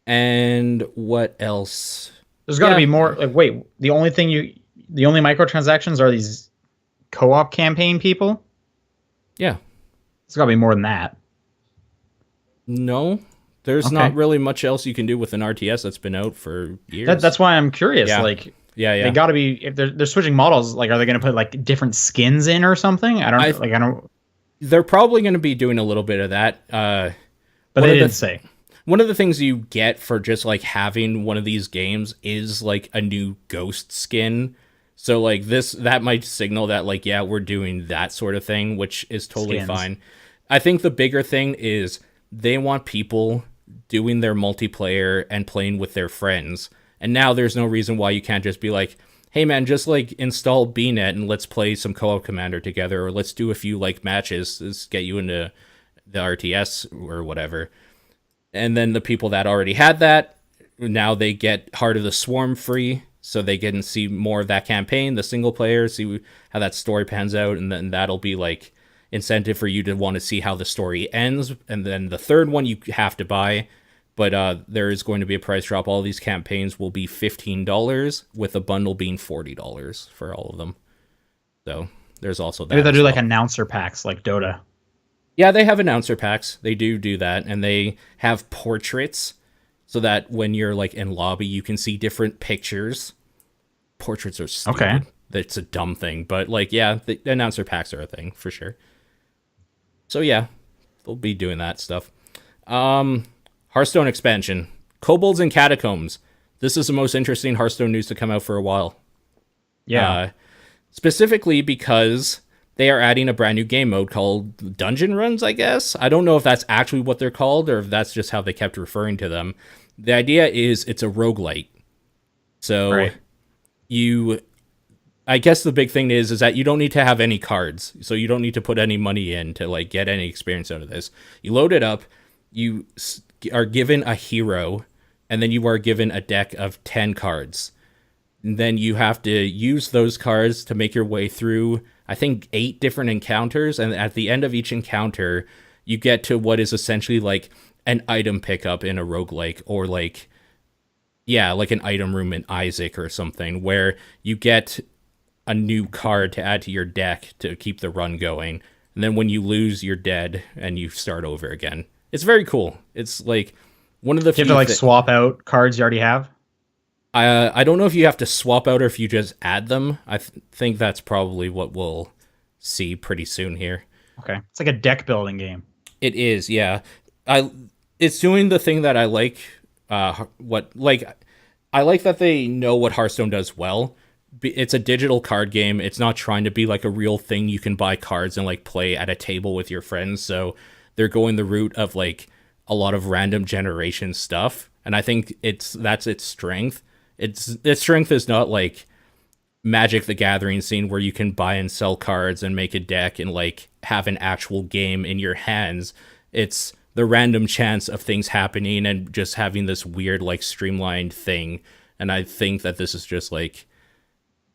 And what else? There's got to be more. Like, wait, the only microtransactions are these co-op campaign people? Yeah. It's got to be more than that. No. There's not really much else you can do with an RTS that's been out for years. That's why I'm curious. Yeah. Like, yeah. They got to be, if they're switching models. Like, are they going to put like different skins in or something? I don't. They're probably going to be doing a little bit of that. But they didn't say. One of the things you get for just like having one of these games is like a new ghost skin. So like that might signal that like, yeah, we're doing that sort of thing, which is totally fine. I think the bigger thing is they want people doing their multiplayer and playing with their friends. And now there's no reason why you can't just be like, hey man, just like install BNet and let's play some co-op commander together, or let's do a few like matches, let's get you into the RTS or whatever. And then the people that already had that, now they get Heart of the Swarm free, so they can see more of that campaign, the single player, see how that story pans out, and then that'll be like incentive for you to want to see how the story ends. And then the third one you have to buy, but there is going to be a price drop. All these campaigns will be $15, with a bundle being $40 for all of them. So there's also that. Maybe they'll do like announcer packs like Dota. Yeah, they have announcer packs. They do that, and they have portraits so that when you're like in lobby, you can see different pictures. Portraits are stupid. Okay. That's a dumb thing, but like, yeah, the announcer packs are a thing for sure. So yeah, they'll be doing that stuff. Hearthstone expansion, Kobolds and Catacombs. This is the most interesting Hearthstone news to come out for a while. Yeah. Specifically because they are adding a brand new game mode called Dungeon Runs, I guess. I don't know if that's actually what they're called or if that's just how they kept referring to them. The idea is it's a roguelite. So Right. you I guess the big thing is that you don't need to have any cards. So you don't need to put any money in to like get any experience out of this. You load it up, you are given a hero, and then you are given a deck of 10 cards. And then you have to use those cards to make your way through, I think, 8 different encounters. And at the end of each encounter, you get to what is essentially like an item pickup in a roguelike, or like, yeah, like an item room in Isaac or something, where you get a new card to add to your deck to keep the run going. And then when you lose, you're dead and you start over again. It's very cool. It's like one of the You have to like swap out cards you already have. I don't know if you have to swap out or if you just add them. I think that's probably what we'll see pretty soon here. Okay, it's like a deck building game. It is, yeah. I It's doing the thing that I like. I like that they know what Hearthstone does well. It's a digital card game. It's not trying to be like a real thing you can buy cards and like play at a table with your friends. So they're going the route of like a lot of random generation stuff, and I think that's its strength. Its strength is not like Magic the Gathering scene where you can buy and sell cards and make a deck and like have an actual game in your hands. It's the random chance of things happening and just having this weird like streamlined thing. And I think that this is just like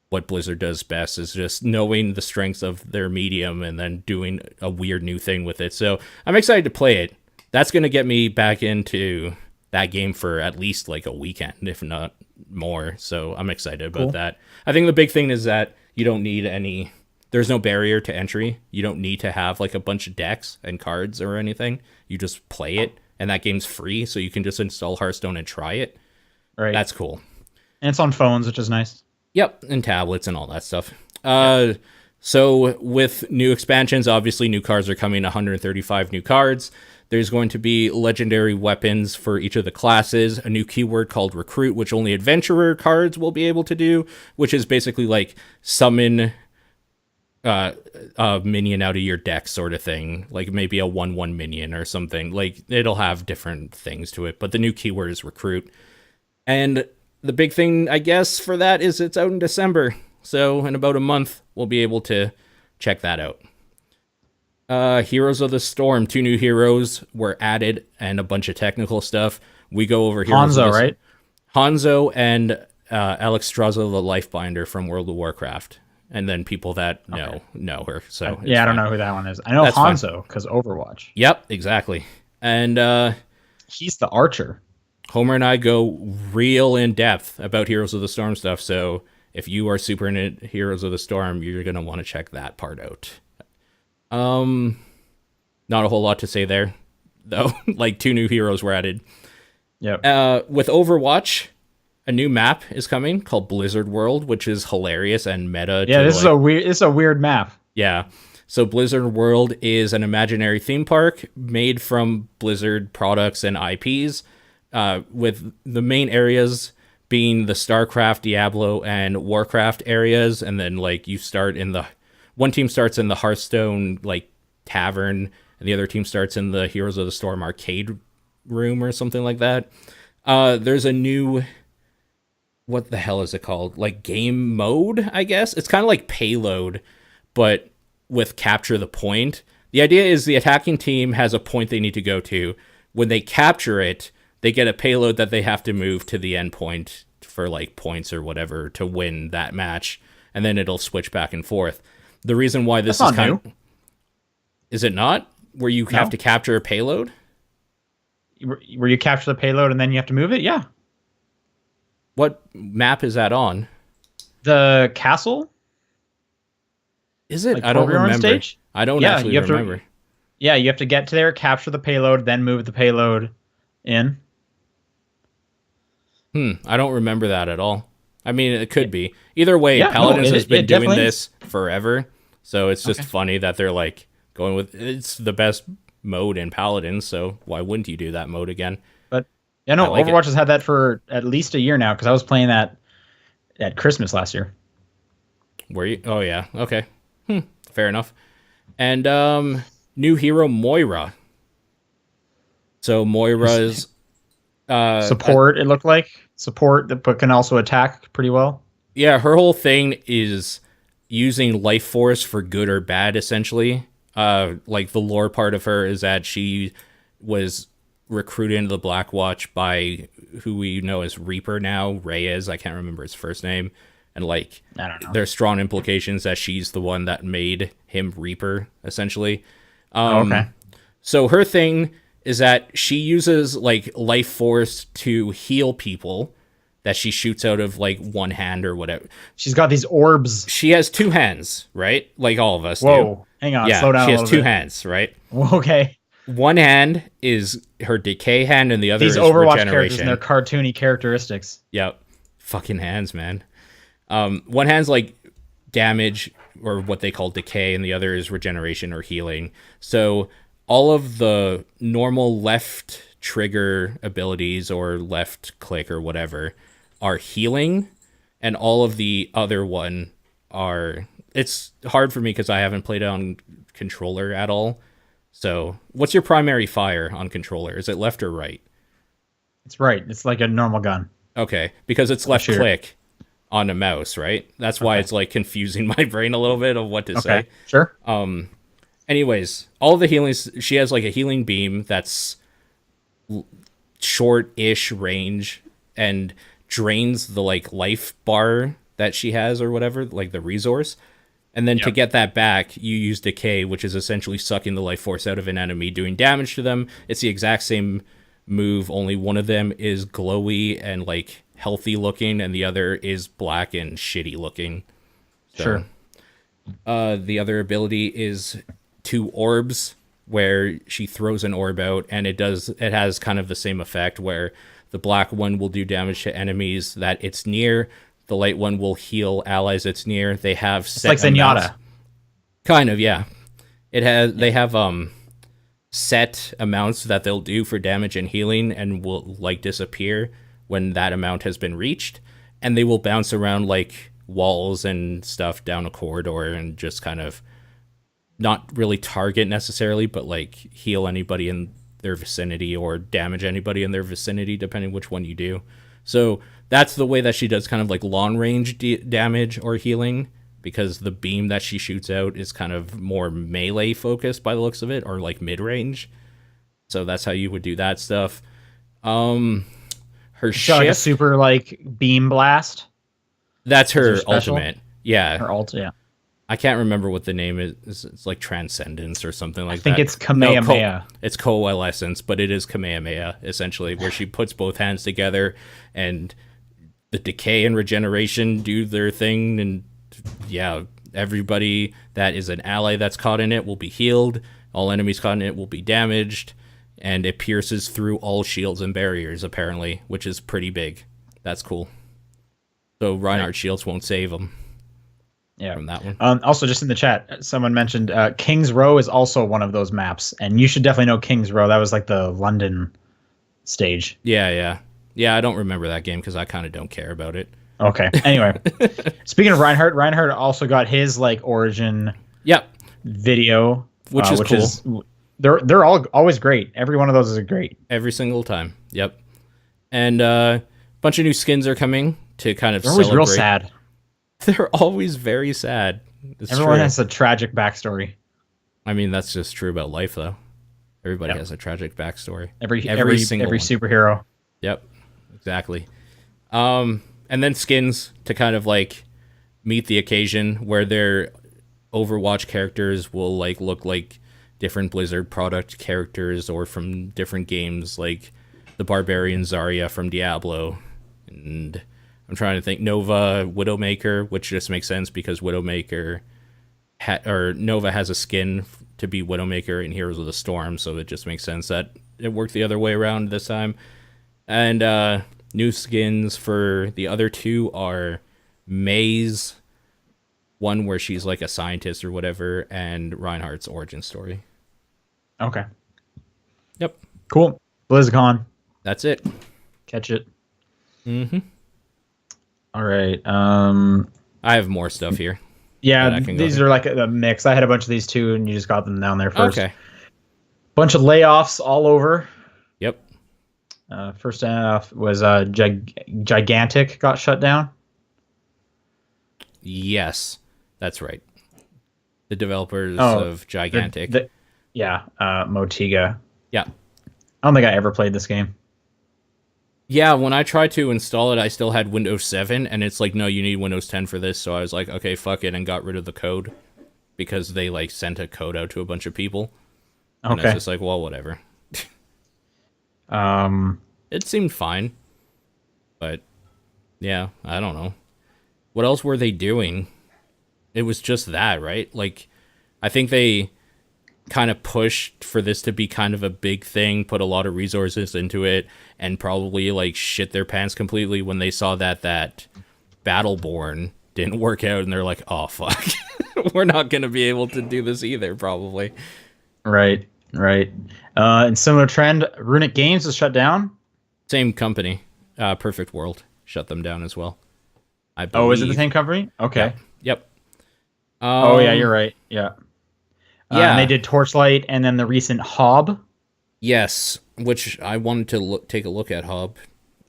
what Blizzard does best, is just knowing the strengths of their medium and then doing a weird new thing with it. So I'm excited to play it. That's going to get me back into that game for at least like a weekend, if not more. So I'm excited about that. I think the big thing is that you don't need there's no barrier to entry. You don't need to have like a bunch of decks and cards or anything. You just play it, and that game's free. So you can just install Hearthstone and try it. Right. That's cool. And it's on phones, which is nice. Yep, and tablets and all that stuff. So with new expansions, obviously new cards are coming, 135 new cards. There's going to be legendary weapons for each of the classes, a new keyword called recruit, which only adventurer cards will be able to do, which is basically like summon a minion out of your deck sort of thing, like maybe a 1/1 minion or something. Like it'll have different things to it, but the new keyword is recruit. And the big thing, I guess, for that is it's out in December. So in about a month, we'll be able to check that out. Heroes of the Storm, 2 new heroes were added and a bunch of technical stuff. We go over Heroes Hanzo, of the right? Hanzo and Alexstrasza the Lifebinder from World of Warcraft. And then people that know her. So I don't know who that one is. I know That's Hanzo because Overwatch. Yep, exactly. And He's the archer. Homer and I go real in depth about Heroes of the Storm stuff, so if you are super into Heroes of the Storm, you're going to want to check that part out. Not a whole lot to say there, though. Like 2 new heroes were added. Yep. With Overwatch, a new map is coming called Blizzard World, which is hilarious and meta. Yeah, this is a weird map. Yeah. So Blizzard World is an imaginary theme park made from Blizzard products and IPs. With the main areas being the StarCraft, Diablo, and Warcraft areas, and then like one team starts in the Hearthstone like tavern, and the other team starts in the Heroes of the Storm arcade room or something like that. There's a new, what the hell is it called? Like game mode, I guess. It's kind of like Payload, but with capture the point. The idea is the attacking team has a point they need to go to. When they capture it, they get a payload that they have to move to the end point for like points or whatever to win that match, and then it'll switch back and forth. The reason why this is kind of, is it not where you have to capture a payload? Where you capture the payload and then you have to move it? Yeah. What map is that on? The castle? Is it? Like I don't remember. Stage? I don't actually remember. You have to get to there, capture the payload, then move the payload in. I don't remember that at all. I mean, it could be. Either way, Paladins has been doing this forever, so it's just funny that they're like going with it's the best mode in Paladins, so why wouldn't you do that mode again? But Overwatch has had that for at least a year now, because I was playing that at Christmas last year. Were you? Oh yeah, okay. fair enough. And new hero Moira. So Moira's Support. It looked like support, but can also attack pretty well. yeah, her whole thing is using life force for good or bad, essentially. Like the lore part of her is that she was recruited into the Black Watch by who we know as Reaper now, Reyes. I can't remember his first name, and like I don't know. there's strong implications that she's the one that made him Reaper, essentially. Okay. So her thing is that she uses like life force to heal people that she shoots out of like one hand or whatever. She's got these orbs. She has two hands, right? Like all of us do. Whoa. Hang on. Slow down she a has little two bit. hands, right? Okay. One hand is her decay hand, and the other These is Overwatch characters regeneration. and their cartoony characteristics. Yep, fucking hands, man. One hand's like damage or what they call decay, and the other is regeneration or healing. So all of the normal left trigger abilities or left click or whatever are healing, and all of the other one are. It's hard for me because I haven't played it on controller at all. So, what's your primary fire on controller? Is it left or right? It's right. It's like a normal gun. Okay, because it's left Sure. click on the mouse, right? That's why it's like confusing my brain a little bit of what to say. Sure. Anyways, all the healings, she has like a healing beam that's short-ish range and drains the like life bar that she has or whatever, like the resource. And then to get that back, you use decay, which is essentially sucking the life force out of an enemy, doing damage to them. It's the exact same move, only one of them is glowy and like healthy looking, and the other is black and shitty looking. So, Sure. the other ability is two orbs, where she throws an orb out, and it has kind of the same effect where the black one will do damage to enemies that it's near. The light one will heal allies it's near. They have set It's like amounts. Zenyatta. Kind of, yeah. They have set amounts that they'll do for damage and healing, and will like disappear when that amount has been reached, and they will bounce around like walls and stuff down a corridor and just kind of not really target necessarily, but like heal anybody in their vicinity or damage anybody in their vicinity, depending which one you do. So that's the way that she does kind of like long range damage or healing, because the beam that she shoots out is kind of more melee focused by the looks of it, or like mid range. So that's how you would do that stuff. Her She's got like a shift, super like beam blast. that's her special? ultimate. Yeah, Her ult, yeah. I can't remember what the name is. It's like Transcendence or something like that. I think it's Kamehameha. It's Coalescence, but it is Kamehameha, essentially, where she puts both hands together and the decay and regeneration do their thing. And yeah, everybody that is an ally that's caught in it will be healed. All enemies caught in it will be damaged. And it pierces through all shields and barriers, apparently, which is pretty big. That's cool. So Reinhardt shields won't save them. Yeah. From that one. Also, just in the chat, someone mentioned King's Row is also one of those maps, and you should definitely know King's Row. That was like the London stage. Yeah. I don't remember that game because I kind of don't care about it. Okay. Anyway, speaking of Reinhardt also got his like origin Yep, video, which is cool. They're all always great. Every one of those is great. Every single time. Yep. And a bunch of new skins are coming to kind of They're always real celebrate. sad. They're always very sad. It's Everyone true. has a tragic backstory. I mean, that's just true about life, though. Everybody has a tragic backstory. Every single one. superhero. Yep, exactly. And then skins to kind of like meet the occasion, where their Overwatch characters will like look like different Blizzard product characters or from different games, like the Barbarian Zarya from Diablo, and I'm trying to think, Nova Widowmaker, which just makes sense because Widowmaker or Nova has a skin to be Widowmaker in Heroes of the Storm, so it just makes sense that it worked the other way around this time. And new skins for the other two are May's, one where she's like a scientist or whatever, and Reinhardt's origin story. Okay. Yep. Cool. BlizzCon. That's it. Catch it. Mm-hmm. All right. I have more stuff here. Yeah, that I can go these to? are like a mix. I had a bunch of these too, and you just got them down there first. Okay. Bunch of layoffs all over. Yep. First off was Gigantic got shut down. Yes, that's right. The developers Oh, of the Gigantic. the yeah, Motiga. Yeah. I don't think I ever played this game. Yeah, when I tried to install it, I still had Windows 7, and it's like, no, you need Windows 10 for this. So I was like, okay, fuck it, and got rid of the code because they like sent a code out to a bunch of people, and I was Okay. just like, well, whatever. Um, It seemed fine, but yeah, I don't know. What else were they doing? It was just that, right? Like, I think they kind of pushed for this to be kind of a big thing, put a lot of resources into it, and probably like shit their pants completely when they saw that Battleborn didn't work out, and they're like, oh fuck, we're not gonna be able to do this either, probably. right, right. And similar trend, Runic Games was shut down. Same company, Perfect World, shut them down as well, I Oh, is it the believe. same company? Okay. Yep. Yep. Oh yeah, you're right. Yeah. And they Yeah. did Torchlight, and then the recent Hob. Yes, which I wanted to take a look at Hub,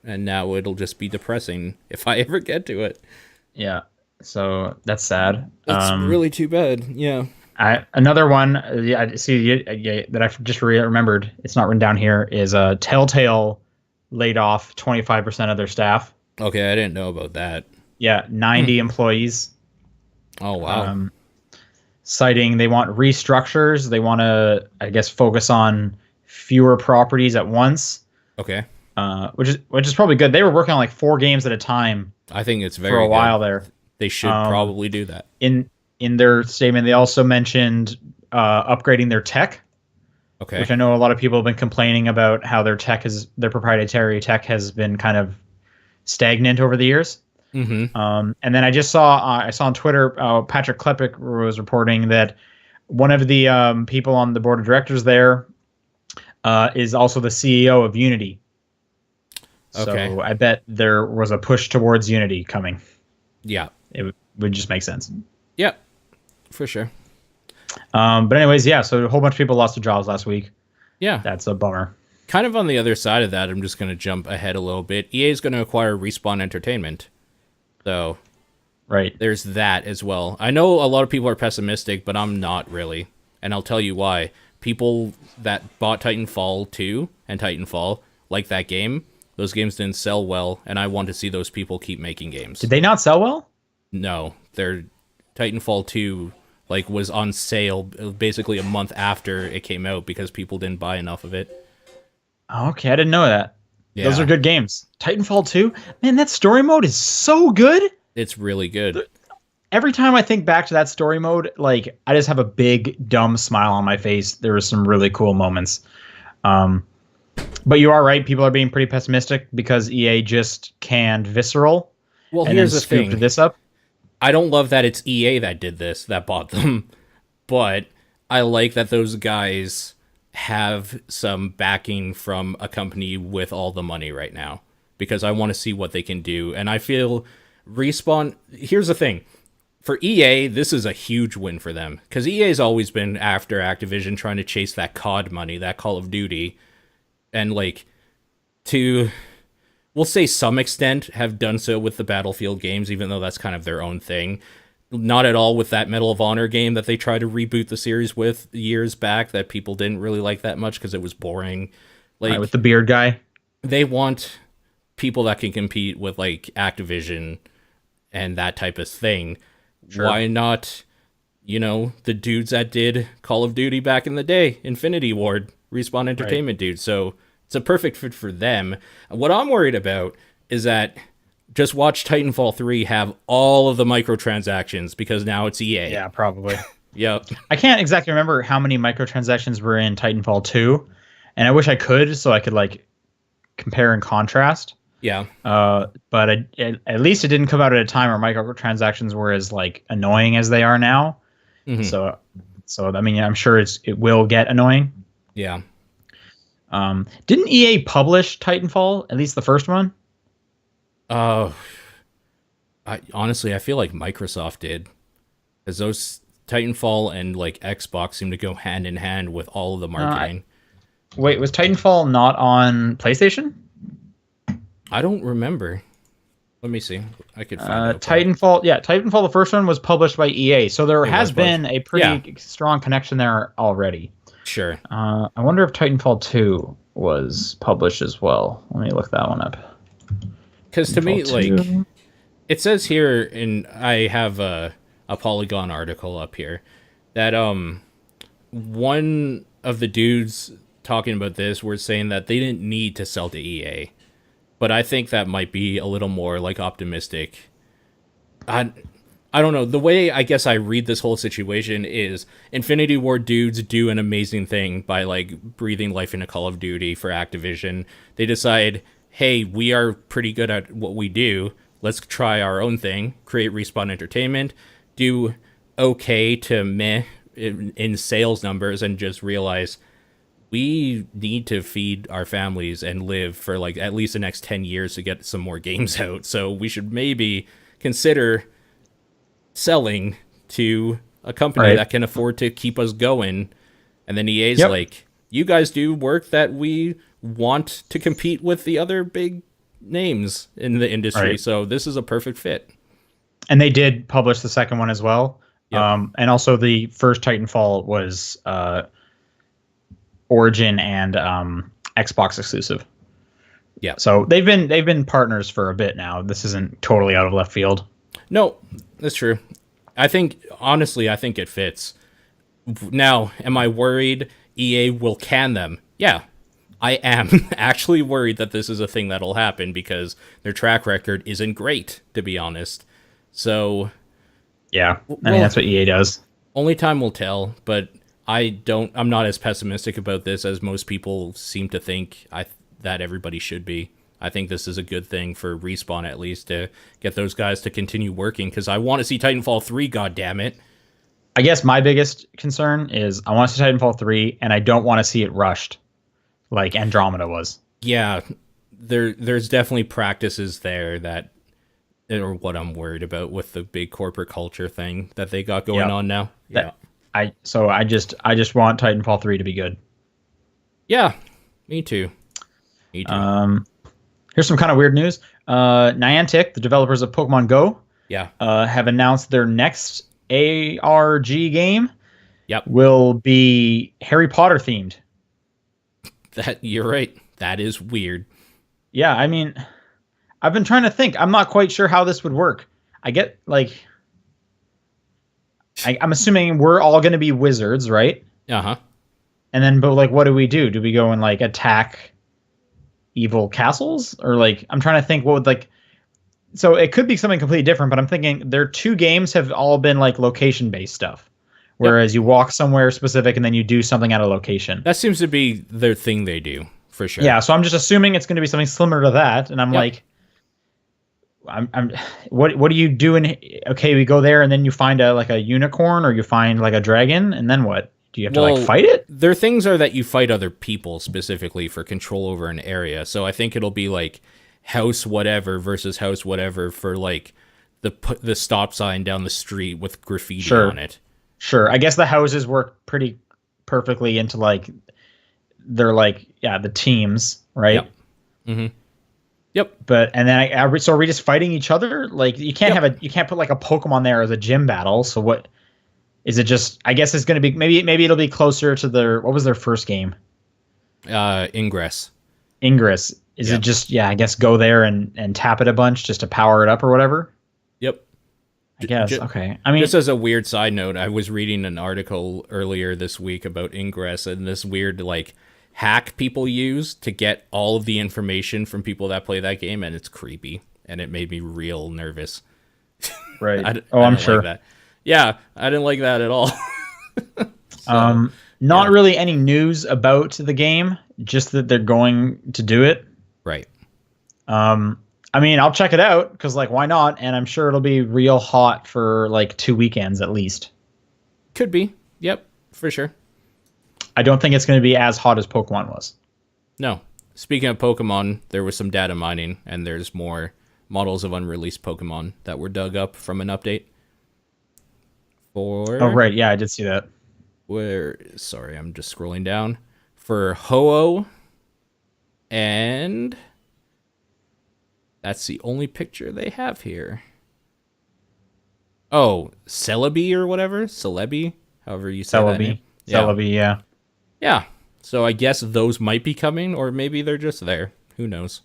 and now it'll just be depressing if I ever get to it. Yeah. So that's sad. That's really too bad. Yeah. Another one. Yeah, I see that I just remembered. It's not written down here. Is Telltale laid off 25% of their staff. Okay, I didn't know about that. Yeah, 90 employees. Oh wow. Citing they want restructures. They want to, I guess, focus on fewer properties at once. Okay. Which is probably good. They were working on like 4 games at a time I think it's very for a good. while there. They should probably do that. In their statement, they also mentioned upgrading their tech, Okay. which I know a lot of people have been complaining about how their proprietary tech has been kind of stagnant over the years. Mm-hmm. And then I saw on Twitter, Patrick Klepek was reporting that one of the people on the board of directors there is also the CEO of Unity. Okay. So I bet there was a push towards Unity coming. Yeah. It would just make sense. Yeah. For sure. But anyways, yeah. So a whole bunch of people lost their jobs last week. Yeah. That's a bummer. Kind of on the other side of that, I'm just going to jump ahead a little bit. EA is going to acquire Respawn Entertainment. So Right. there's that as well. I know a lot of people are pessimistic, but I'm not really. And I'll tell you why. People that bought Titanfall 2 and Titanfall like that game. Those games didn't sell well, and I want to see those people keep making games. Did they not sell well? No, their Titanfall 2 like was on sale basically a month after it came out because people didn't buy enough of it. Okay, I didn't know that. Yeah. Those are good games. Titanfall 2, man, that story mode is so good. It's really good. Every time I think back to that story mode, like I just have a big dumb smile on my face. There were some really cool moments. But you are right. People are being pretty pessimistic because EA just canned Visceral. Well, and here's then the scooped thing. this up. I don't love that it's EA that did this, that bought them, but I like that those guys have some backing from a company with all the money right now because I want to see what they can do. And I feel Respawn, here's the thing. For EA, this is a huge win for them because EA's always been after Activision trying to chase that COD money, that Call of Duty, and like to, we'll say some extent, have done so with the Battlefield games, even though that's kind of their own thing. Not at all with that Medal of Honor game that they tried to reboot the series with years back that people didn't really like that much because it was boring. Like With the beard guy. they want people that can compete with like Activision and that type of thing. Sure. Why not, the dudes that did Call of Duty back in the day, Infinity Ward, Respawn Entertainment dudes. So it's a perfect fit for them. What I'm worried about is that just watch Titanfall 3 have all of the microtransactions because now it's EA. Yeah, probably. Yep. I can't exactly remember how many microtransactions were in Titanfall 2, and I wish I could so I could like compare and contrast. Yeah. But at least it didn't come out at a time where microtransactions were as like annoying as they are now. Mhm. So I mean, I'm sure it will get annoying. Yeah. Didn't EA publish Titanfall, at least the first one? I honestly feel like Microsoft did. Because those Titanfall and like Xbox seem to go hand in hand with all of the Uh, marketing. Wait, was Titanfall not on PlayStation? I don't remember. Let me see. I could find out. But Titanfall, the first one was published by EA, so there it has was been published. a Yeah, pretty strong connection there already. sure. I wonder if Titanfall 2 was published as well. Let me look that one up. Because to me, Titanfall like 2. it says here, and I have a Polygon article up here that one of the dudes talking about this were saying that they didn't need to sell to EA, but I think that might be a little more like optimistic. I don't know. The way I guess I read this whole situation is Infinity Ward dudes do an amazing thing by like breathing life into Call of Duty for Activision. They decide, hey, we are pretty good at what we do. Let's try our own thing, create Respawn Entertainment, do okay to meh in sales numbers, and just realize we need to feed our families and live for like at least the next 10 years to get some more games out. So we should maybe consider selling to a company Right. that can afford to keep us going. And then EA's Yep. like, you guys do work that we want to compete with the other big names in the industry. Right. So this is a perfect fit. And they did publish the second one as well. Yep. And also the first Titanfall was Origin and Xbox exclusive. Yeah. So they've been partners for a bit now. This isn't totally out of left field. No, that's true. I think, honestly, I think it fits. Now, am I worried EA will can them? Yeah, I am actually worried that this is a thing that'll happen because their track record isn't great, to be honest. So, Yeah, I well, mean that's what EA does. only time will tell, but I'm not as pessimistic about this as most people seem to think that everybody should be. I think this is a good thing for Respawn, at least, to get those guys to continue working, because I want to see Titanfall 3, goddammit. I guess my biggest concern is I want to see Titanfall 3, and I don't want to see it rushed like Andromeda was. Yeah, there's definitely practices there that are what I'm worried about with the big corporate culture thing that they got going Yep. on now. Yeah. I just want Titanfall 3 to be good. Yeah, me too. Me too. Here's some kind of weird news. Niantic, the developers of Pokemon Go, Yeah. have announced their next ARG game Yep. will be Harry Potter themed. That you're right. That is weird. Yeah, I mean, I've been trying to think. I'm not quite sure how this would work. I get like, I'm assuming we're all going to be wizards, right? Uh-huh. And then, but like, what do we do? Do we go and like attack evil castles, or like, I'm trying to think what would like. So it could be something completely different, but I'm thinking their two games have all been like location based stuff, whereas you walk somewhere specific and then you do something at a location. That seems to be their thing they do, for sure. Yeah, so I'm just assuming it's going to be something similar to that, and I'm like, what do you do? Okay, we go there and then you find a unicorn, or you find like a dragon, and then what? Do you have to like fight it? Their things are that you fight other people specifically for control over an area. So I think it'll be like house whatever versus house whatever for like the stop sign down the street with graffiti on it. Sure. I guess the houses work pretty perfectly into like they're like the teams, right? Yep. Mm-hmm. Yep. But and then so are we just fighting each other? Like you can't you can't put like a Pokemon there as a gym battle. So what is it? Just I guess it's going to be maybe it'll be closer to what was their first game? Ingress. Ingress. Is it just I guess go there and tap it a bunch just to power it up or whatever? Yep. I guess. Okay. I mean, just as a weird side note, I was reading an article earlier this week about Ingress and this weird like hack people use to get all of the information from people that play that game, and it's creepy, and it made me real nervous. right. I'm sure. Like that. Yeah, I didn't like that at all. Not really any news about the game, just that they're going to do it. Right. I mean, I'll check it out because, like, why not? And I'm sure it'll be real hot for like 2 weekends at least. Could be. Yep, for sure. I don't think it's going to be as hot as Pokemon was. No. Speaking of Pokemon, there was some data mining, and there's more models of unreleased Pokemon that were dug up from an update. Oh, For right. Yeah, I did see that. where? Sorry, I'm just scrolling down. For Ho-Oh, and that's the only picture they have here. Oh, Celebi or whatever, Celebi, however you say that name. Celebi. Yeah, Celebi, yeah. yeah. So I guess those might be coming, or maybe they're just there. Who knows?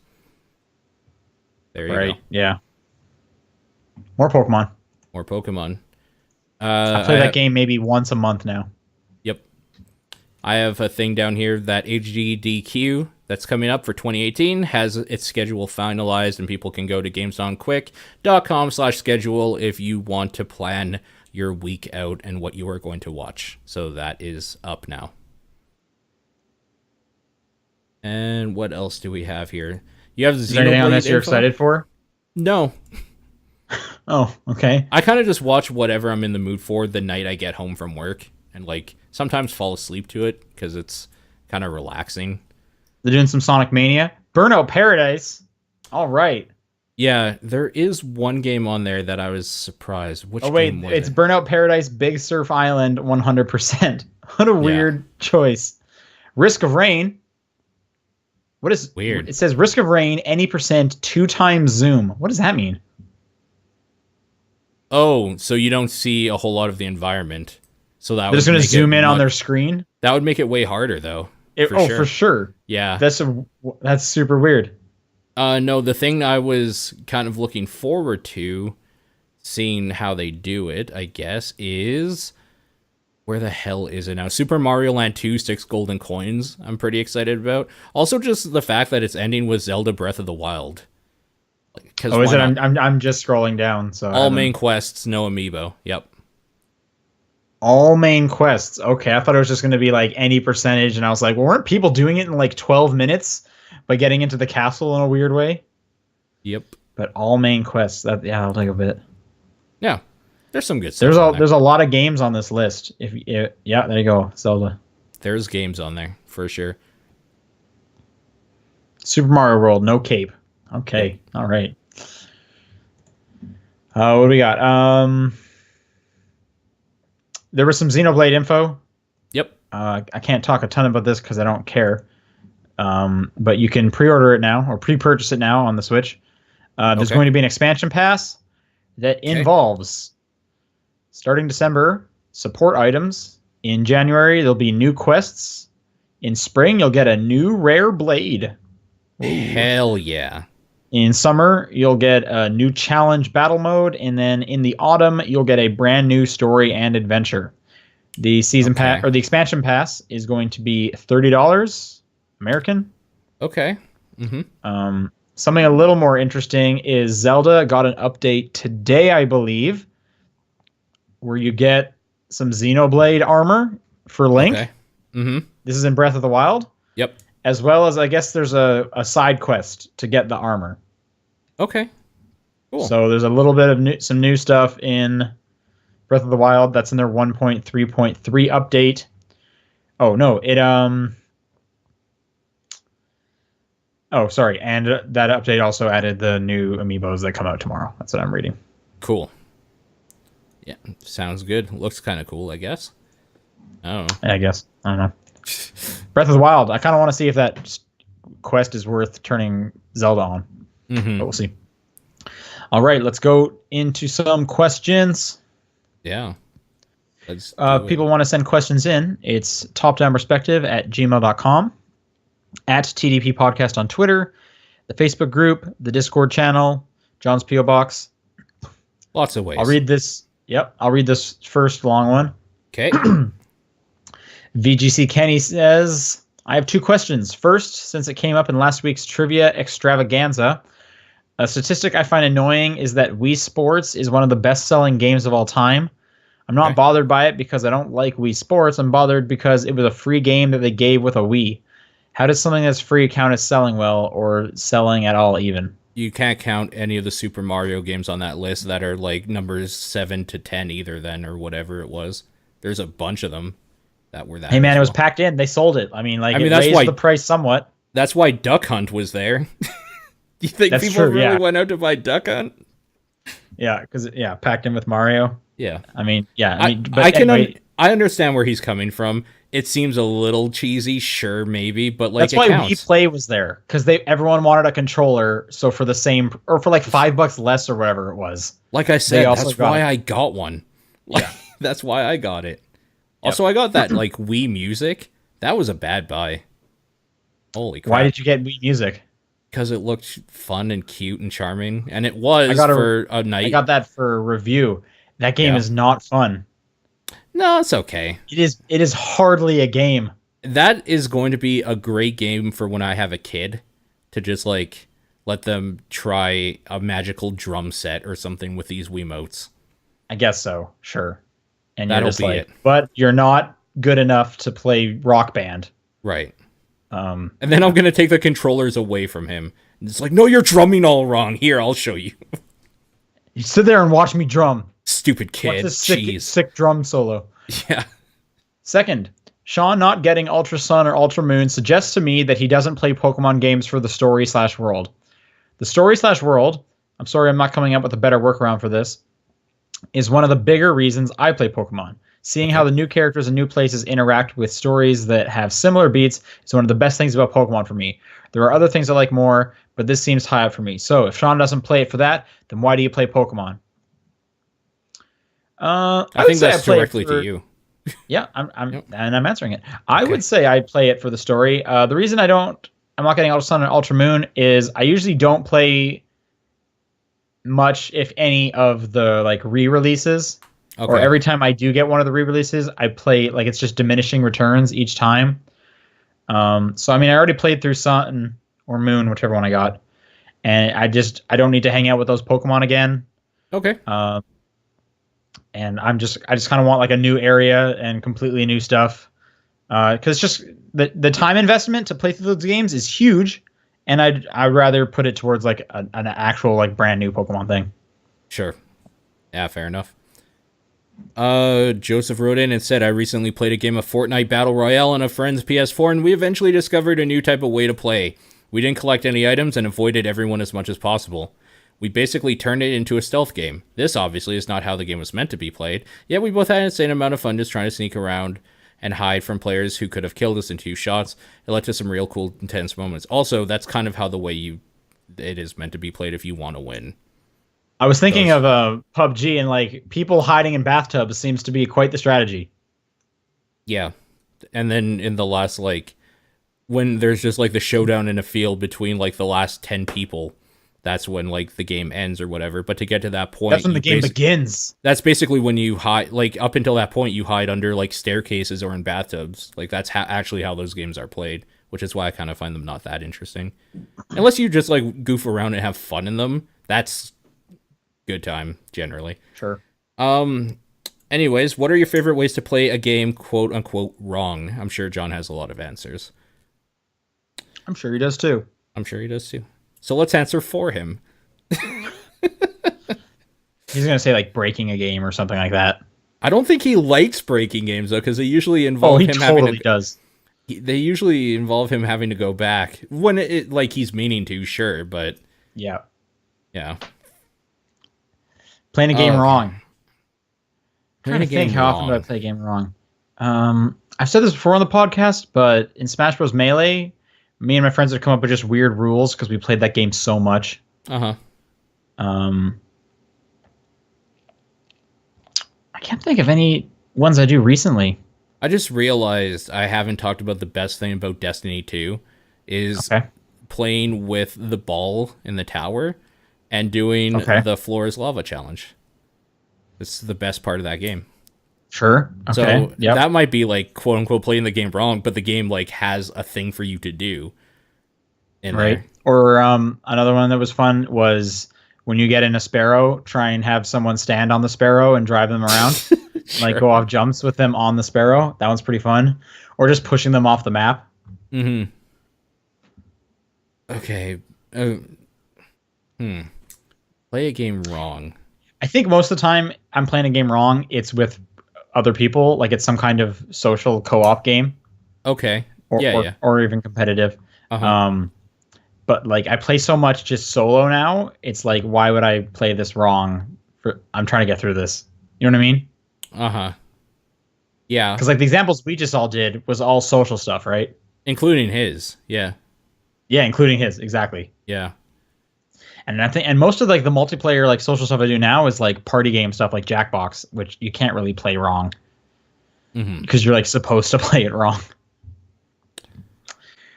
There you go. Right. Yeah. More Pokemon. More Pokemon. I play that game maybe once a month now. Yep. I have a thing down here that HGDQ that's coming up for 2018 has its schedule finalized, and people can go to gamesonquick.com/schedule if you want to plan your week out and what you are going to watch. So that is up now. And what else do we have here? You have Is there anything on Xenoblade this you're info? excited for? No. Oh, okay. I kind of just watch whatever I'm in the mood for the night I get home from work, and like sometimes fall asleep to it because it's kind of relaxing. They're doing some Sonic Mania. Burnout Paradise. All right. Yeah, there is one game on there that I was surprised. Which Oh, wait. game was It's it? Burnout Paradise Big Surf Island 100%. What a weird choice. Risk of Rain. What is Weird. It says Risk of Rain, any percent, 2 times zoom. What does that mean? Oh, so you don't see a whole lot of the environment. So that They're would just going to make zoom it in on much- their screen? That would make it way harder, though. For sure. Yeah. That's super weird. No, the thing I was kind of looking forward to, seeing how they do it, I guess, is where the hell is it now? Super Mario Land 2 6 golden coins. I'm pretty excited about. Also, just the fact that it's ending with Zelda Breath of the Wild. Cause Oh, is why it? not? I'm just scrolling down. So All main quests, no amiibo. Yep. all main quests. Okay, I thought it was just going to be like any percentage, and I was like, well, weren't people doing it in like 12 minutes by getting into the castle in a weird way? Yep. But all main quests. That'll take a bit. Yeah. There's some good stuff. on there. There's a lot of games on this list. Yeah, there you go, Zelda. There's games on there for sure. Super Mario World, no cape. Okay, all right. What do we got? There was some Xenoblade info. Yep. I can't talk a ton about this because I don't care. But you can pre-order it now or pre-purchase it now on the Switch. There's Okay. going to be an expansion pass that involves, starting December, support items. In January, there'll be new quests. In spring, you'll get a new rare blade. Hell yeah. In summer, you'll get a new challenge battle mode, and then in the autumn, you'll get a brand new story and adventure. The season pass or the expansion pass is going to be $30 American. Okay. Something a little more interesting is Zelda got an update today, I believe, where you get some Xenoblade armor for Link. Okay. This is in Breath of the Wild. Yep. As well as, I guess there's a side quest to get the armor. Okay. Cool. So there's a little bit of some new stuff in Breath of the Wild. That's in their 1.3.3 update. Oh, no. Oh, sorry. And that update also added the new amiibos that come out tomorrow. That's what I'm reading. Cool. Yeah. Sounds good. Looks kind of cool, I guess. Oh. I guess. I don't know. Breath of the Wild. I kind of want to see if that quest is worth turning Zelda on. But we'll see. All right, let's go into some questions. Yeah. Let's do it. People want to send questions in. It's topdownperspective@gmail.com, at TDP Podcast on Twitter, the Facebook group, the Discord channel, John's P.O. Box. Lots of ways. I'll read this. Yep, I'll read this first long one. Okay. VGC Kenny says, I have 2 questions. First, since it came up in last week's trivia extravaganza, a statistic I find annoying is that Wii Sports is one of the best-selling games of all time. I'm not bothered by it because I don't like Wii Sports. I'm bothered because it was a free game that they gave with a Wii. How does something that's free count as selling well or selling at all even? You can't count any of the Super Mario games on that list that are like numbers 7 to 10 either then or whatever it was. There's a bunch of them that were that. Hey man, as it was well. packed in. They sold it. I mean, it that's raised why- the price somewhat. That's why Duck Hunt was there. You think That's people true, really yeah. went out to buy Duck Hunt? Yeah, because packed in with Mario. Yeah. But I can anyway, I understand where he's coming from. It seems a little cheesy, sure, maybe, but like that's it why We counts. Play was there because everyone wanted a controller. So for the same or for like $5 less or whatever it was, Like I they said, also that's got why it. I got one. Like Yeah. that's why I got it. Yep. Also, I got that like Wii Music. That was a bad buy. Holy Why crap. did you get Wii Music? Because it looked fun and cute and charming, and it I was got a for a I night. got that for review. That game Yeah. is not fun. No, it's okay. It is hardly a game. That is going to be a great game for when I have a kid to just like let them try a magical drum set or something with these Wiimotes. I guess so. Sure. And you're That'll just be like, it. but you're not good enough to play Rock Band. Right. Um, And then I'm going to take the controllers away from him. And it's like, no, you're drumming all wrong. Here, I'll show you. you sit there and watch me drum. Stupid What's kid. this sick, Jeez. sick drum solo? Yeah. Second, Sean not getting Ultra Sun or Ultra Moon suggests to me that he doesn't play Pokemon games for the story/world. The story/world, I'm sorry I'm not coming up with a better workaround for this, is one of the bigger reasons I play Pokemon. Seeing how the new characters and new places interact with stories that have similar beats is one of the best things about Pokemon for me. There are other things I like more, but this seems high up for me. So if Sean doesn't play it for that, then why do you play Pokemon? I think that's directly to you. Yeah, I'm Yep. and I'm answering it. I Okay. would say I play it for the story. The reason I'm not getting Ultra Sun and Ultra Moon is I usually don't play much, if any, of the like re-releases. Okay. Or every time I do get one of the re-releases, I play like it's just diminishing returns each time. So I mean, I already played through Sun or Moon, whichever one I got, and I don't need to hang out with those Pokemon again. Okay. And I just kind of want like a new area and completely new stuff. Because just the time investment to play through those games is huge, and I'd rather put it towards like an actual like brand new Pokemon thing. Sure. Yeah, fair enough. Joseph wrote in and said, I recently played a game of Fortnite Battle Royale on a friend's PS4, and we eventually discovered a new type of way to play. We didn't collect any items and avoided everyone as much as possible. We basically turned it into a stealth game. This obviously is not how the game was meant to be played, yet we both had an insane amount of fun just trying to sneak around and hide from players who could have killed us in 2 shots. It led to some real cool, intense moments. Also, that's kind of how it is meant to be played if you want to win. I was thinking of PUBG, and like people hiding in bathtubs seems to be quite the strategy. Yeah. And then in the last, like, when there's just like the showdown in a field between like the last 10 people, that's when like the game ends or whatever. But to get to that point, That's when the game begins. That's basically when you hide, like up until that point, you hide under like staircases or in bathtubs. Like that's actually how those games are played, which is why I kind of find them not that interesting. Unless you just like goof around and have fun in them, that's good time generally. Sure. Anyways, what are your favorite ways to play a game, quote unquote, wrong? I'm sure John has a lot of answers. I'm sure he does too. I'm sure he does too. So let's answer for him. He's gonna say like breaking a game or something like that. I don't think he likes breaking games though, because they usually involve him having to. Does. They usually involve him having to go back when it like he's meaning to, sure, but Yeah. yeah. Playing a game wrong. I'm trying Playing a to think game how often do I wrong. play a game wrong. I've said this before on the podcast, but in Smash Bros. Melee, me and my friends would come up with just weird rules because we played that game so much. Uh-huh. I can't think of any ones I do recently. I just realized I haven't talked about the best thing about Destiny 2 is Okay. playing with the ball in the tower and doing Okay. the floor is lava challenge. It's the best part of that game. Sure. Okay. So Yep. that might be like quote unquote playing the game wrong, but the game like has a thing for you to do in Right. there. Or another one that was fun was when you get in a sparrow, try and have someone stand on the sparrow and drive them around. Like Sure. go off jumps with them on the sparrow. That one's pretty fun. Or just pushing them off the map. Mm-hmm. Okay. Play a game wrong. I think most of the time I'm playing a game wrong, it's with other people. Like it's some kind of social co-op game. Okay. Or, Yeah. or even competitive. Uh-huh. But like I play so much just solo now. It's like, why would I play this wrong? I'm trying to get through this. You know what I mean? Uh-huh. Yeah. Because like the examples we just all did was all social stuff, right? Including his. Yeah. Yeah, including his, exactly. Yeah. And I think, and most of like the multiplayer like social stuff I do now is like party game stuff like Jackbox, which you can't really play wrong Mm-hmm. because you're like supposed to play it wrong.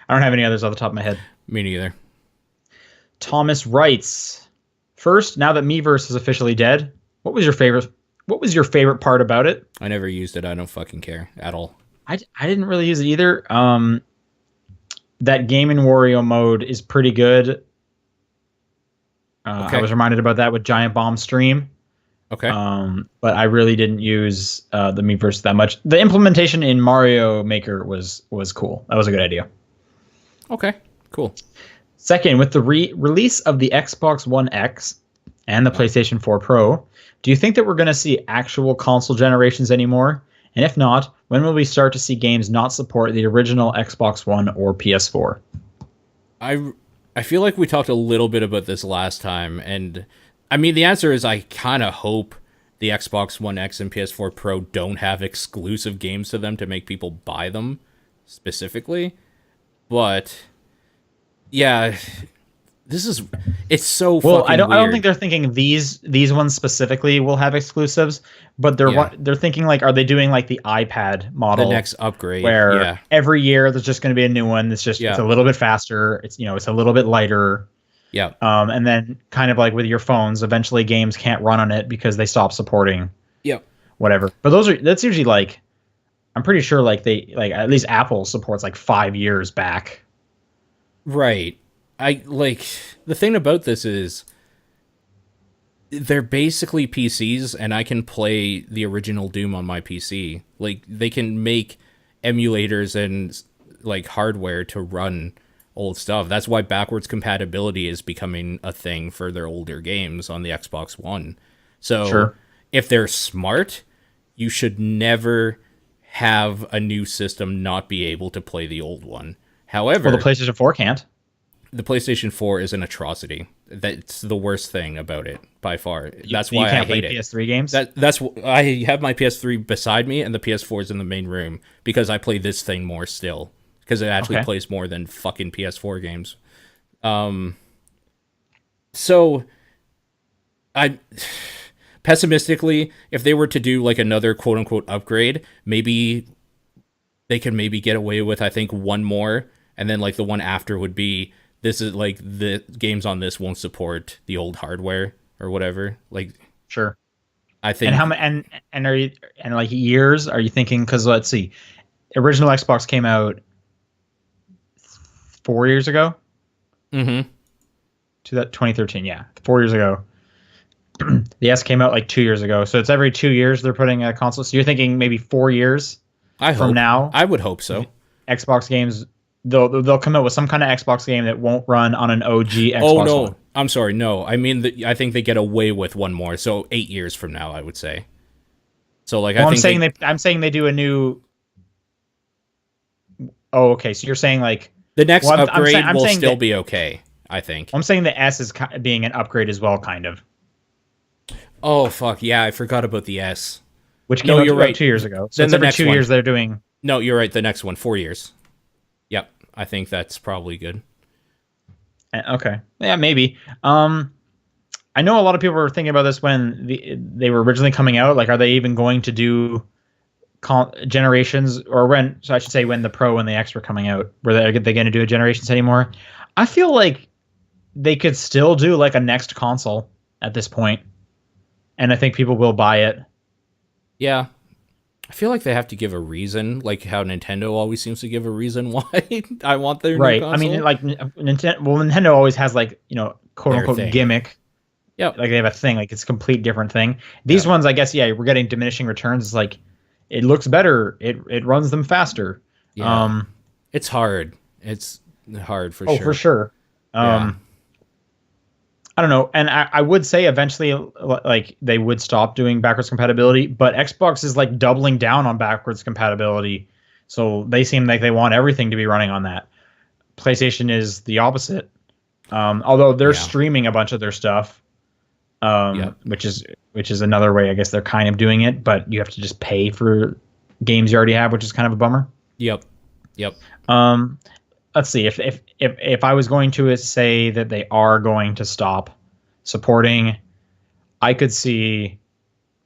I don't have any others off the top of my head. Me neither. Thomas writes, first, now that Miiverse is officially dead, what was your favorite? What was your favorite part about it? I never used it. I don't fucking care at all. I didn't really use it either. That Game and Wario mode is pretty good. Okay. I was reminded about that with Giant Bomb Stream. Okay. But I really didn't use the Miiverse that much. The implementation in Mario Maker was cool. That was a good idea. Okay. Cool. Second, with the release of the Xbox One X and the PlayStation 4 Pro, do you think that we're going to see actual console generations anymore? And if not, when will we start to see games not support the original Xbox One or PS4? I feel like we talked a little bit about this last time, and I mean the answer is I kind of hope the Xbox One X and PS4 Pro don't have exclusive games to them to make people buy them specifically. But yeah, it's so well. fucking I don't weird. think they're thinking these ones specifically will have exclusives, but they're thinking like, are they doing like the iPad model, the next upgrade, where every year there's just going to be a new one that's just it's a little bit faster, it's it's a little bit lighter. Yeah. And then kind of like with your phones, eventually games can't run on it because they stop supporting. Yeah. Whatever. But that's usually like, I'm pretty sure like they like at least Apple supports like 5 years back. Right. I like the thing about this is they're basically PCs and I can play the original Doom on my PC. Like they can make emulators and like hardware to run old stuff. That's why backwards compatibility is becoming a thing for their older games on the Xbox One. So if they're smart, you should never have a new system not be able to play the old one. However, well, the PlayStation 4 can't. The PlayStation 4 is an atrocity. That's the worst thing about it by far. That's you why can't I hate play it. PS3 games. That's I have my PS3 beside me and the PS4 is in the main room because I play this thing more still because it actually plays more than fucking PS4 games. So I pessimistically, if they were to do like another quote unquote upgrade, maybe they could maybe get away with I think one more, and then like the one after would be this is like the games on this won't support the old hardware or whatever. Like sure. I think and how and are you and like years are you thinking? Because let's see, original Xbox came out 4 years ago. Mm-hmm. To that 2013, yeah, 4 years ago. The S came out like 2 years ago, so it's every 2 years they're putting a console. So you're thinking maybe 4 years from now. I would hope so. Xbox games. They'll come out with some kind of Xbox game that won't run on an OG Xbox. Oh no, One. I'm sorry, no. I mean, I think they get away with one more. So 8 years from now, I would say. So like, well, I'm saying they do a new. Oh, okay. So you're saying like the next upgrade will still be okay. I think. I'm saying the S is being an upgrade as well, kind of. Oh fuck yeah! I forgot about the S. Which came out right 2 years ago. So it's every 2 years they're doing. No, you're right. The next one, 4 years. Yep, I think that's probably good. Okay, yeah, maybe. I know a lot of people were thinking about this when they were originally coming out. Like, are they even going to do generations, or when? So I should say when the Pro and the X were coming out, were they going to do generations anymore? I feel like they could still do like a next console at this point, and I think people will buy it. Yeah. I feel like they have to give a reason, like how Nintendo always seems to give a reason why I want their new console. I mean, like Nintendo always has like, quote unquote gimmick. Yeah, like they have a thing, like it's a complete different thing. These ones, I guess, we're getting diminishing returns. It's like it looks better, it runs them faster. Yeah. It's hard. It's hard for sure. Oh, for sure. I don't know, and I would say eventually, like they would stop doing backwards compatibility, but Xbox is like doubling down on backwards compatibility, so they seem like they want everything to be running on that. PlayStation is the opposite, although they're streaming a bunch of their stuff, which is which is another way I guess they're kind of doing it, but you have to just pay for games you already have, which is kind of a bummer. Yep. Yep. Um, let's see if I was going to say that they are going to stop supporting, I could see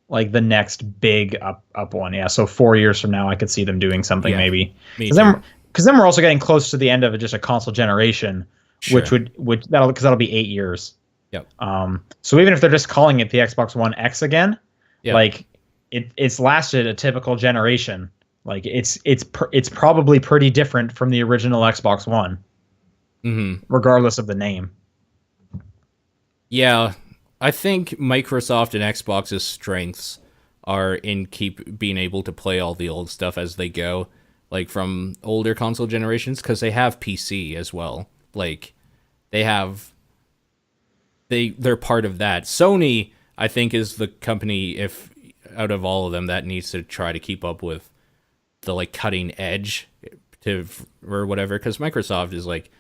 like the next big up one. Yeah, so 4 years from now, I could see them doing something maybe. Because then we're also getting close to the end of just a console generation, Sure. which that'll be 8 years. Yep. So even if they're just calling it the Xbox One X again, Yep. like it's lasted a typical generation. Like it's probably pretty different from the original Xbox One, regardless of the name. Yeah, I think Microsoft and Xbox's strengths are in keep being able to play all the old stuff as they go, like from older console generations, because they have PC as well. Like they're part of that. Sony, I think, is the company, if out of all of them, that needs to try to keep up with the like cutting edge or whatever, because Microsoft is like,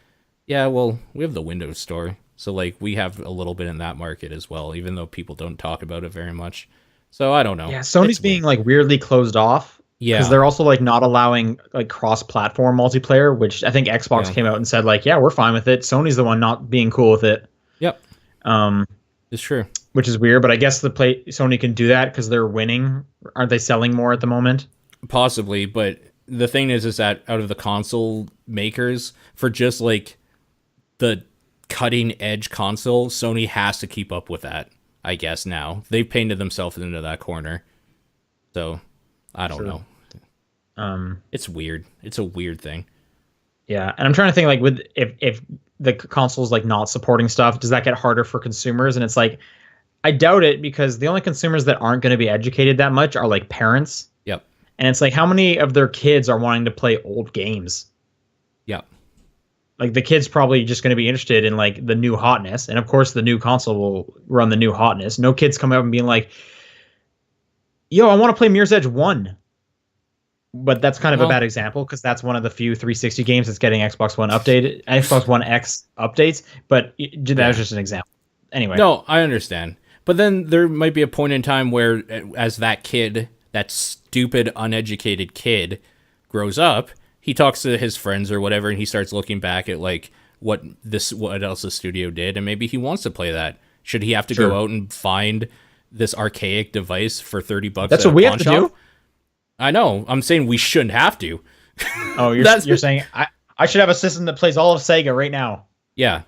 yeah, well, we have the Windows Store, so like we have a little bit in that market as well, even though people don't talk about it very much. So I don't know. Yeah, Sony's being like weirdly closed off. Yeah, because they're also like not allowing like cross-platform multiplayer, which I think Xbox came out and said like, yeah, we're fine with it. Sony's the one not being cool with it. Yep. It's true. Which is weird, but I guess Sony can do that because they're winning. Aren't they selling more at the moment? Possibly, but the thing is that out of the console makers, for just like the cutting edge console, Sony has to keep up with that. I guess now they've painted themselves into that corner. So I don't know. It's weird. It's a weird thing. Yeah, and I'm trying to think like with if the console's like not supporting stuff, does that get harder for consumers? And it's like, I doubt it, because the only consumers that aren't going to be educated that much are like parents. Yep. And it's like, how many of their kids are wanting to play old games? Yep. Like the kid's probably just going to be interested in like the new hotness, and of course the new console will run the new hotness. No kids come up and being like, yo, I want to play Mirror's Edge 1. But that's kind of a bad example, because that's one of the few 360 games that's getting Xbox One X updates. But that was just an example. Anyway. No, I understand. But then there might be a point in time where, as that kid, that stupid, uneducated kid, grows up, he talks to his friends or whatever, and he starts looking back at like what else the studio did, and maybe he wants to play that. Should he have to go out and find this archaic device for $30? That's what we have to do. I know. I'm saying we shouldn't have to. Oh, you're saying I should have a system that plays all of Sega right now. Yeah.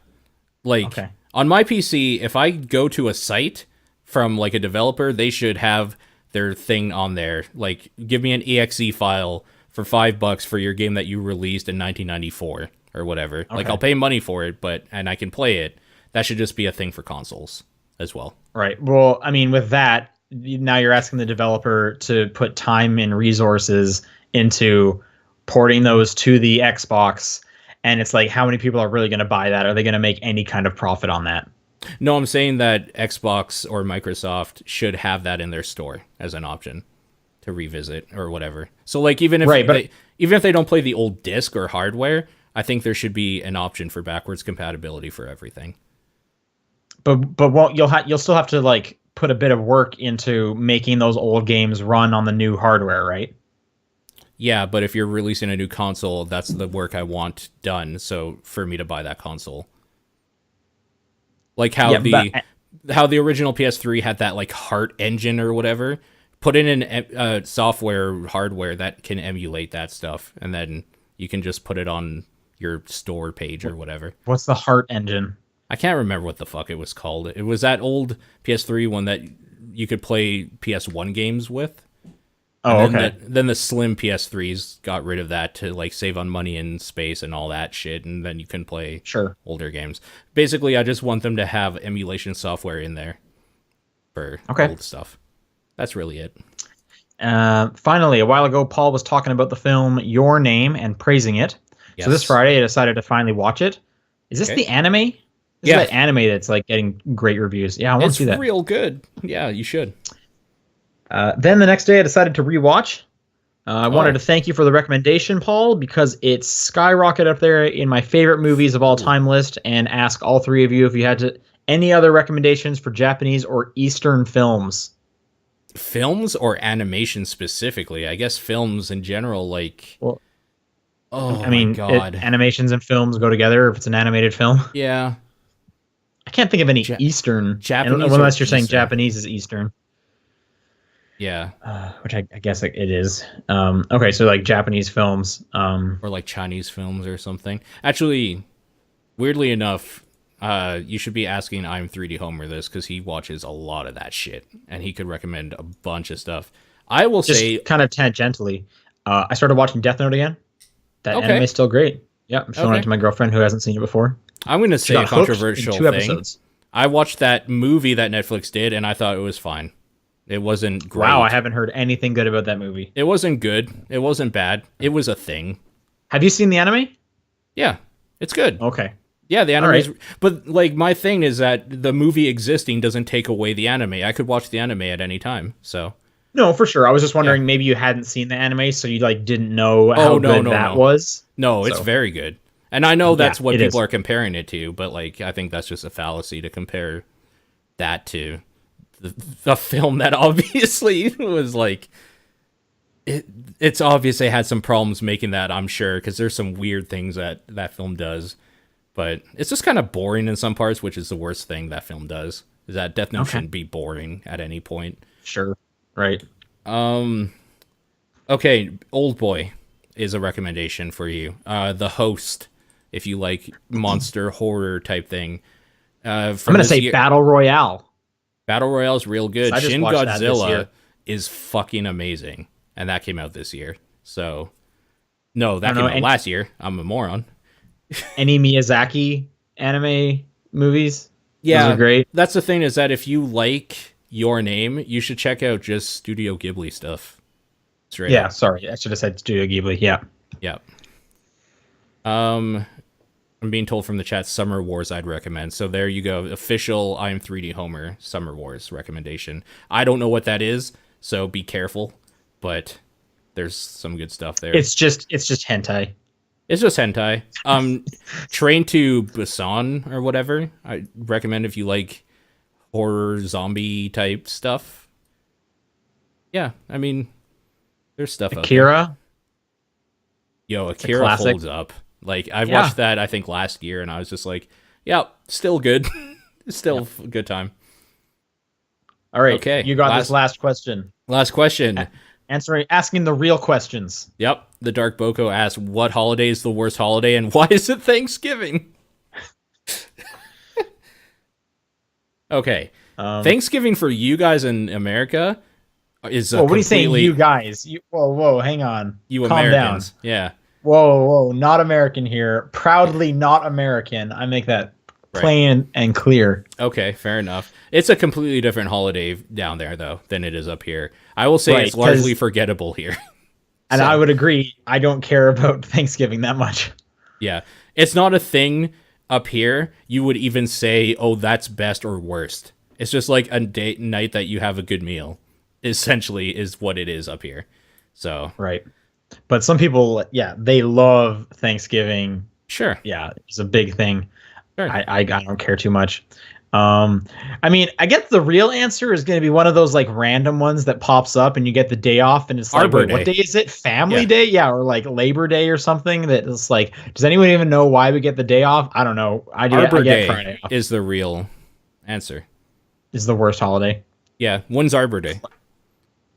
Like, on my PC, if I go to a site from like a developer, they should have their thing on there. Like, give me an exe file for $5 for your game that you released in 1994 or whatever. Okay. Like, I'll pay money for it, and I can play it. That should just be a thing for consoles as well. Right. Well, I mean, with that, now you're asking the developer to put time and resources into porting those to the Xbox, and it's like, how many people are really going to buy that? Are they going to make any kind of profit on that? No, I'm saying that Xbox or Microsoft should have that in their store as an option to revisit or whatever. So like, even if they don't play the old disc or hardware, I think there should be an option for backwards compatibility for everything. But you'll still have to like put a bit of work into making those old games run on the new hardware, right? Yeah, but if you're releasing a new console, that's the work I want done. So for me to buy that console, like how the original PS3 had that like heart engine or whatever, put in an hardware that can emulate that stuff, and then you can just put it on your store page or whatever. What's the heart engine? I can't remember what the fuck it was called. It was that old PS3 one that you could play PS1 games with. Oh, okay. Then the slim PS3s got rid of that to like save on money and space and all that shit, and then you can play older games. Basically, I just want them to have emulation software in there for old stuff. That's really it. Finally, a while ago, Paul was talking about the film Your Name and praising it. Yes. So this Friday, I decided to finally watch it. Is this the anime? This is that anime that's like getting great reviews. Yeah, I want to see that. It's real good. Yeah, you should. Then the next day I decided to rewatch. I wanted to thank you for the recommendation, Paul, because it's skyrocketed up there in my favorite movies of all time list, and ask all three of you if you had Any other recommendations for Japanese or Eastern films? Films or animation specifically? I guess films in general, like, Well, oh I my mean, god. animations and films go together if it's an animated film. Yeah. I can't think of any Ja- Eastern, Japanese or unless you're saying Eastern? Japanese is Eastern, Yeah. which I guess it is. Okay, so like Japanese films. Or like Chinese films or something. Actually, weirdly enough, you should be asking I'm 3D Homer this because he watches a lot of that shit and he could recommend a bunch of stuff. I will say, Just kind of tangentially, I started watching Death Note again. That anime okay, is still great. Yeah, I'm showing it okay. to my girlfriend who hasn't seen it before. I'm going to She say a got hooked in controversial 2 episodes. thing. I watched that movie that Netflix did and I thought it was fine. It wasn't great. Wow, I haven't heard anything good about that movie. It wasn't good. It wasn't bad. It was a thing. Have you seen the anime? Yeah, it's good. Okay. Yeah, the anime All is, right. but like my thing is that the movie existing doesn't take away the anime. I could watch the anime at any time. So, No, for sure. I was just yeah. wondering maybe you hadn't seen the anime, so you like didn't know how Oh no, good no, that no. was. No, it's So very good. And I know yeah, that's what it people is. are comparing it to, but like I think that's just a fallacy to compare that to the film that obviously was like it's obvious they had some problems making that, I'm sure, because there's some weird things that that film does. But it's just kind of boring in some parts, which is the worst thing that film does. Is that Death Note Okay. shouldn't be boring at any point. Sure. Right. Okay, Old Boy is a recommendation for you. The Host, if you like monster horror type thing. I'm From gonna this say year, Battle Royale. Battle Royale is real good. I just Shin watched that this Godzilla year. is fucking amazing, and that came out this year. So, no, I that don't came know out any, last year. I'm a moron. any Miyazaki anime movies. Those are Yeah, great. that's the thing is that if you like Your Name, you should check out just Studio Ghibli stuff. Straight Yeah. up. Sorry, I should have said Studio Ghibli. Yeah. Yeah. I'm being told from the chat Summer Wars I'd recommend. So there you go. Official I'm 3D Homer Summer Wars recommendation. I don't know what that is, so be careful, but there's some good stuff there. It's just hentai. It's just hentai. Train to Busan or whatever. I recommend if you like horror zombie type stuff. Yeah, I mean, there's stuff out there. Akira. Yo, a Akira classic. holds up. Like I Yeah. watched that I think last year, and I was just like, yeah, still good, still a good time. All right. Okay, You got this last question. last question. Asking the real questions. Yep, the Dark Boko asks, "What holiday is the worst holiday, and why is it Thanksgiving?" Okay, Thanksgiving for you guys in America is a Well, what are you saying, completely you guys? Whoa, hang on. you Calm Americans. down. Yeah, Whoa, not American here. Proudly not American. I make that right. plain and clear. Okay, fair enough. It's a completely different holiday down there, though, than it is up here. I will say Right, it's largely 'cause- forgettable here. And So- I would agree. I don't care about Thanksgiving that much. Yeah, it's not a thing up here. You would even say, "Oh, that's best or worst." It's just like a night that you have a good meal. Essentially, is what it is up here. So Right. But some people, yeah, they love Thanksgiving. sure, Yeah, it's a big thing. sure. I don't care too much. I mean, I guess the real answer is going to be one of those like random ones that pops up and you get the day off and it's like, Arbor wait, what Day. day is it? Family Yeah. Day? Yeah, or like Labor Day or something that is like, does anyone even know why we get the day off? I don't know. I Arbor get Day Friday off. is the real answer. Is the worst holiday. Yeah, when's Arbor Day?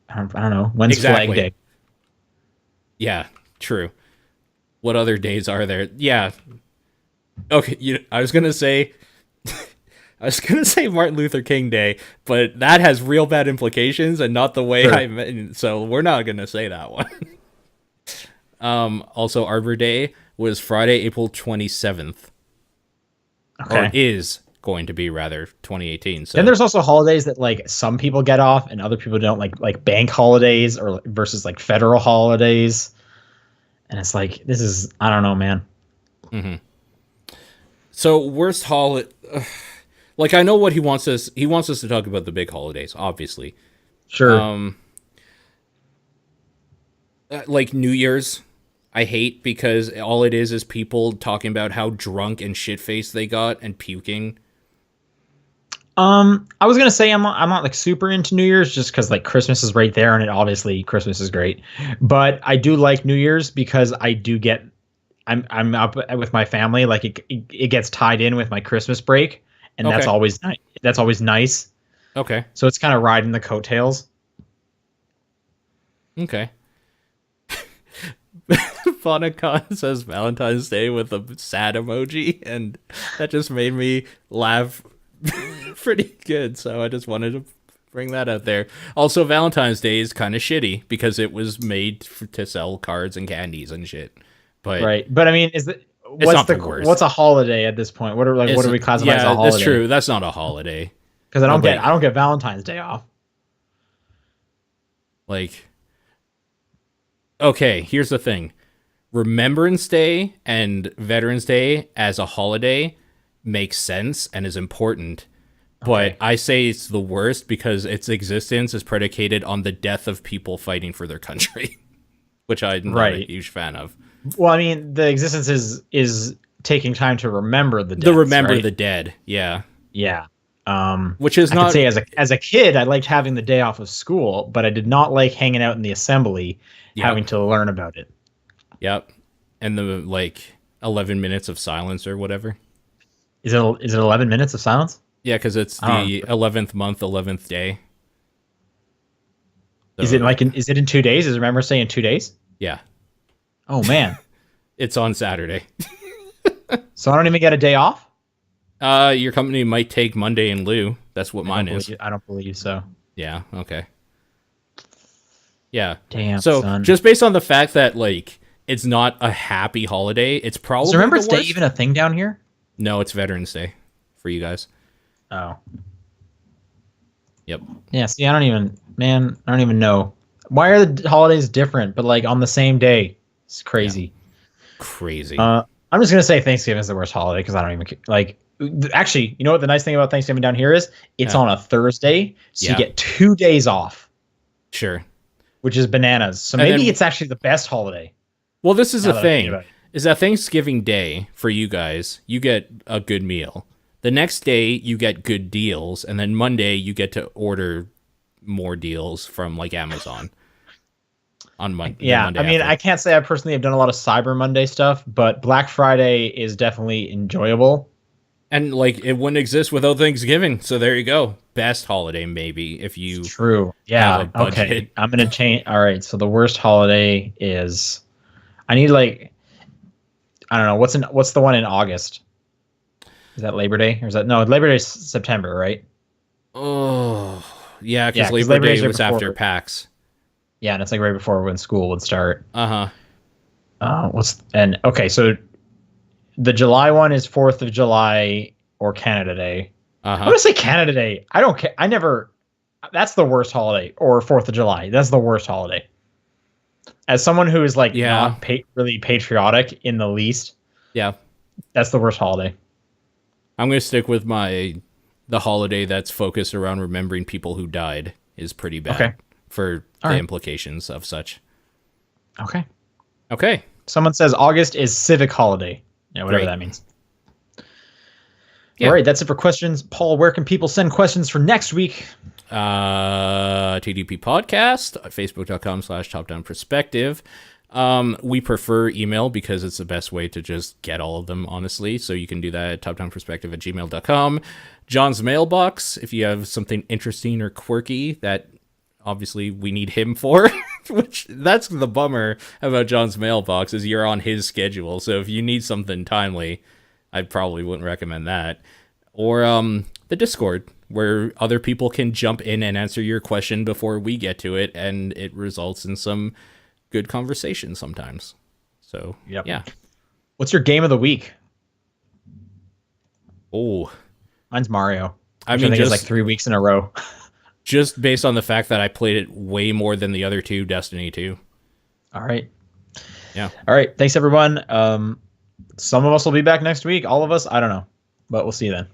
I don't know. When's Exactly. Flag Day? Yeah, true. What other days are there? Yeah. Okay, I was gonna say, I was gonna say Martin Luther King Day, but that has real bad implications and not the way Sure. I meant. So we're not gonna say that one. Also, Arbor Day was Friday, April 27th, or Okay. is going to be rather 2018. So And there's also holidays that like some people get off and other people don't, like bank holidays or versus like federal holidays. And it's like, this is, I don't know, man. So worst holiday, like I know what he wants us. He wants us to talk about the big holidays, obviously. Sure. Like New Year's, I hate because all it is people talking about how drunk and shit faced they got and puking. I was gonna say I'm not like super into New Year's just because like Christmas is right there and it obviously Christmas is great, but I do like New Year's because I do get I'm up with my family like it gets tied in with my Christmas break and Okay. that's always nice. Okay. So it's kind of riding the coattails. Okay. Phonicon says Valentine's Day with a sad emoji, and that just made me laugh pretty good. So I just wanted to bring that out there. Also, Valentine's Day is kind of shitty because it was made to sell cards and candies and shit. But Right. But I mean, it's not the worst. what's a holiday at this point? What do we classify as a holiday? That's true. That's not a holiday. Because I don't get Valentine's Day off. Like, okay, here's the thing. Remembrance Day and Veterans Day as a holiday makes sense and is important. But I say it's the worst because its existence is predicated on the death of people fighting for their country, which I'm not a huge fan of. Well, I mean, the existence is taking time to remember the deaths, to remember right? the dead. Yeah. Yeah. Which is I not could say as a kid, I liked having the day off of school, but I did not like hanging out in the assembly, having to learn about it. Yep. And the like 11 minutes of silence or whatever. Is it 11 minutes of silence? Yeah, because it's the 11th month, 11th day. So, is it in 2 days? Does it remember saying 2 days? Yeah. Oh man. It's on Saturday. So I don't even get a day off? Your company might take Monday in lieu. That's what mine is. I don't believe so. Yeah, okay. Yeah. Damn, so son. Just based on the fact that like it's not a happy holiday, it's probably Is Remembrance Day even a thing down here? No, it's Veterans Day for you guys. Oh. Yep. Yeah, see, I don't even know. Why are the holidays different, but like on the same day? It's crazy. Yeah. Crazy. I'm just gonna say Thanksgiving is the worst holiday because I don't even like. Actually, you know what the nice thing about Thanksgiving down here is? It's on a Thursday, so you get 2 days off. Sure. Which is bananas. So maybe it's actually the best holiday. Well, this is the thing. Is that Thanksgiving Day for you guys, you get a good meal. The next day you get good deals, and then Monday you get to order more deals from like Amazon. On Monday. Yeah, I mean, I can't say I personally have done a lot of Cyber Monday stuff, but Black Friday is definitely enjoyable. And like it wouldn't exist without Thanksgiving. So there you go. Best holiday maybe if you True. Yeah. have a budget. Okay. I'm gonna change. All right. So the worst holiday is I need like I don't know what's the one in August? Is that Labor Day or is that no Labor Day is September, right? Oh yeah, because Labor Day was after PAX. Yeah, and it's like right before when school would start. Uh-huh. Okay, so the July one is 4th of July or Canada Day. I'm gonna say Canada Day. I don't care. That's the worst holiday. Or 4th of July. That's the worst holiday. As someone who is like not really patriotic in the least. Yeah. That's the worst holiday. I'm gonna stick with the holiday that's focused around remembering people who died is pretty bad for the implications of such. Okay. Okay. Someone says August is civic holiday. Yeah, whatever that means. Yeah. All right, that's it for questions. Paul, where can people send questions for next week? TDP Podcast, facebook.com/topdownperspective. We prefer email because it's the best way to just get all of them, honestly. So you can do that at topdownperspective@gmail.com. John's mailbox, if you have something interesting or quirky that obviously we need him for, which that's the bummer about John's mailbox is you're on his schedule. So if you need something timely, I probably wouldn't recommend that. Or the Discord, where other people can jump in and answer your question before we get to it, and it results in some good conversation sometimes. So, yeah. What's your game of the week? Oh. Mine's Mario. I mean, it's like 3 weeks in a row. Just based on the fact that I played it way more than the other two, Destiny 2. All right. Yeah. All right. Thanks, everyone. Some of us will be back next week. All of us, I don't know. But we'll see you then.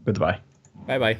Goodbye. Bye-bye.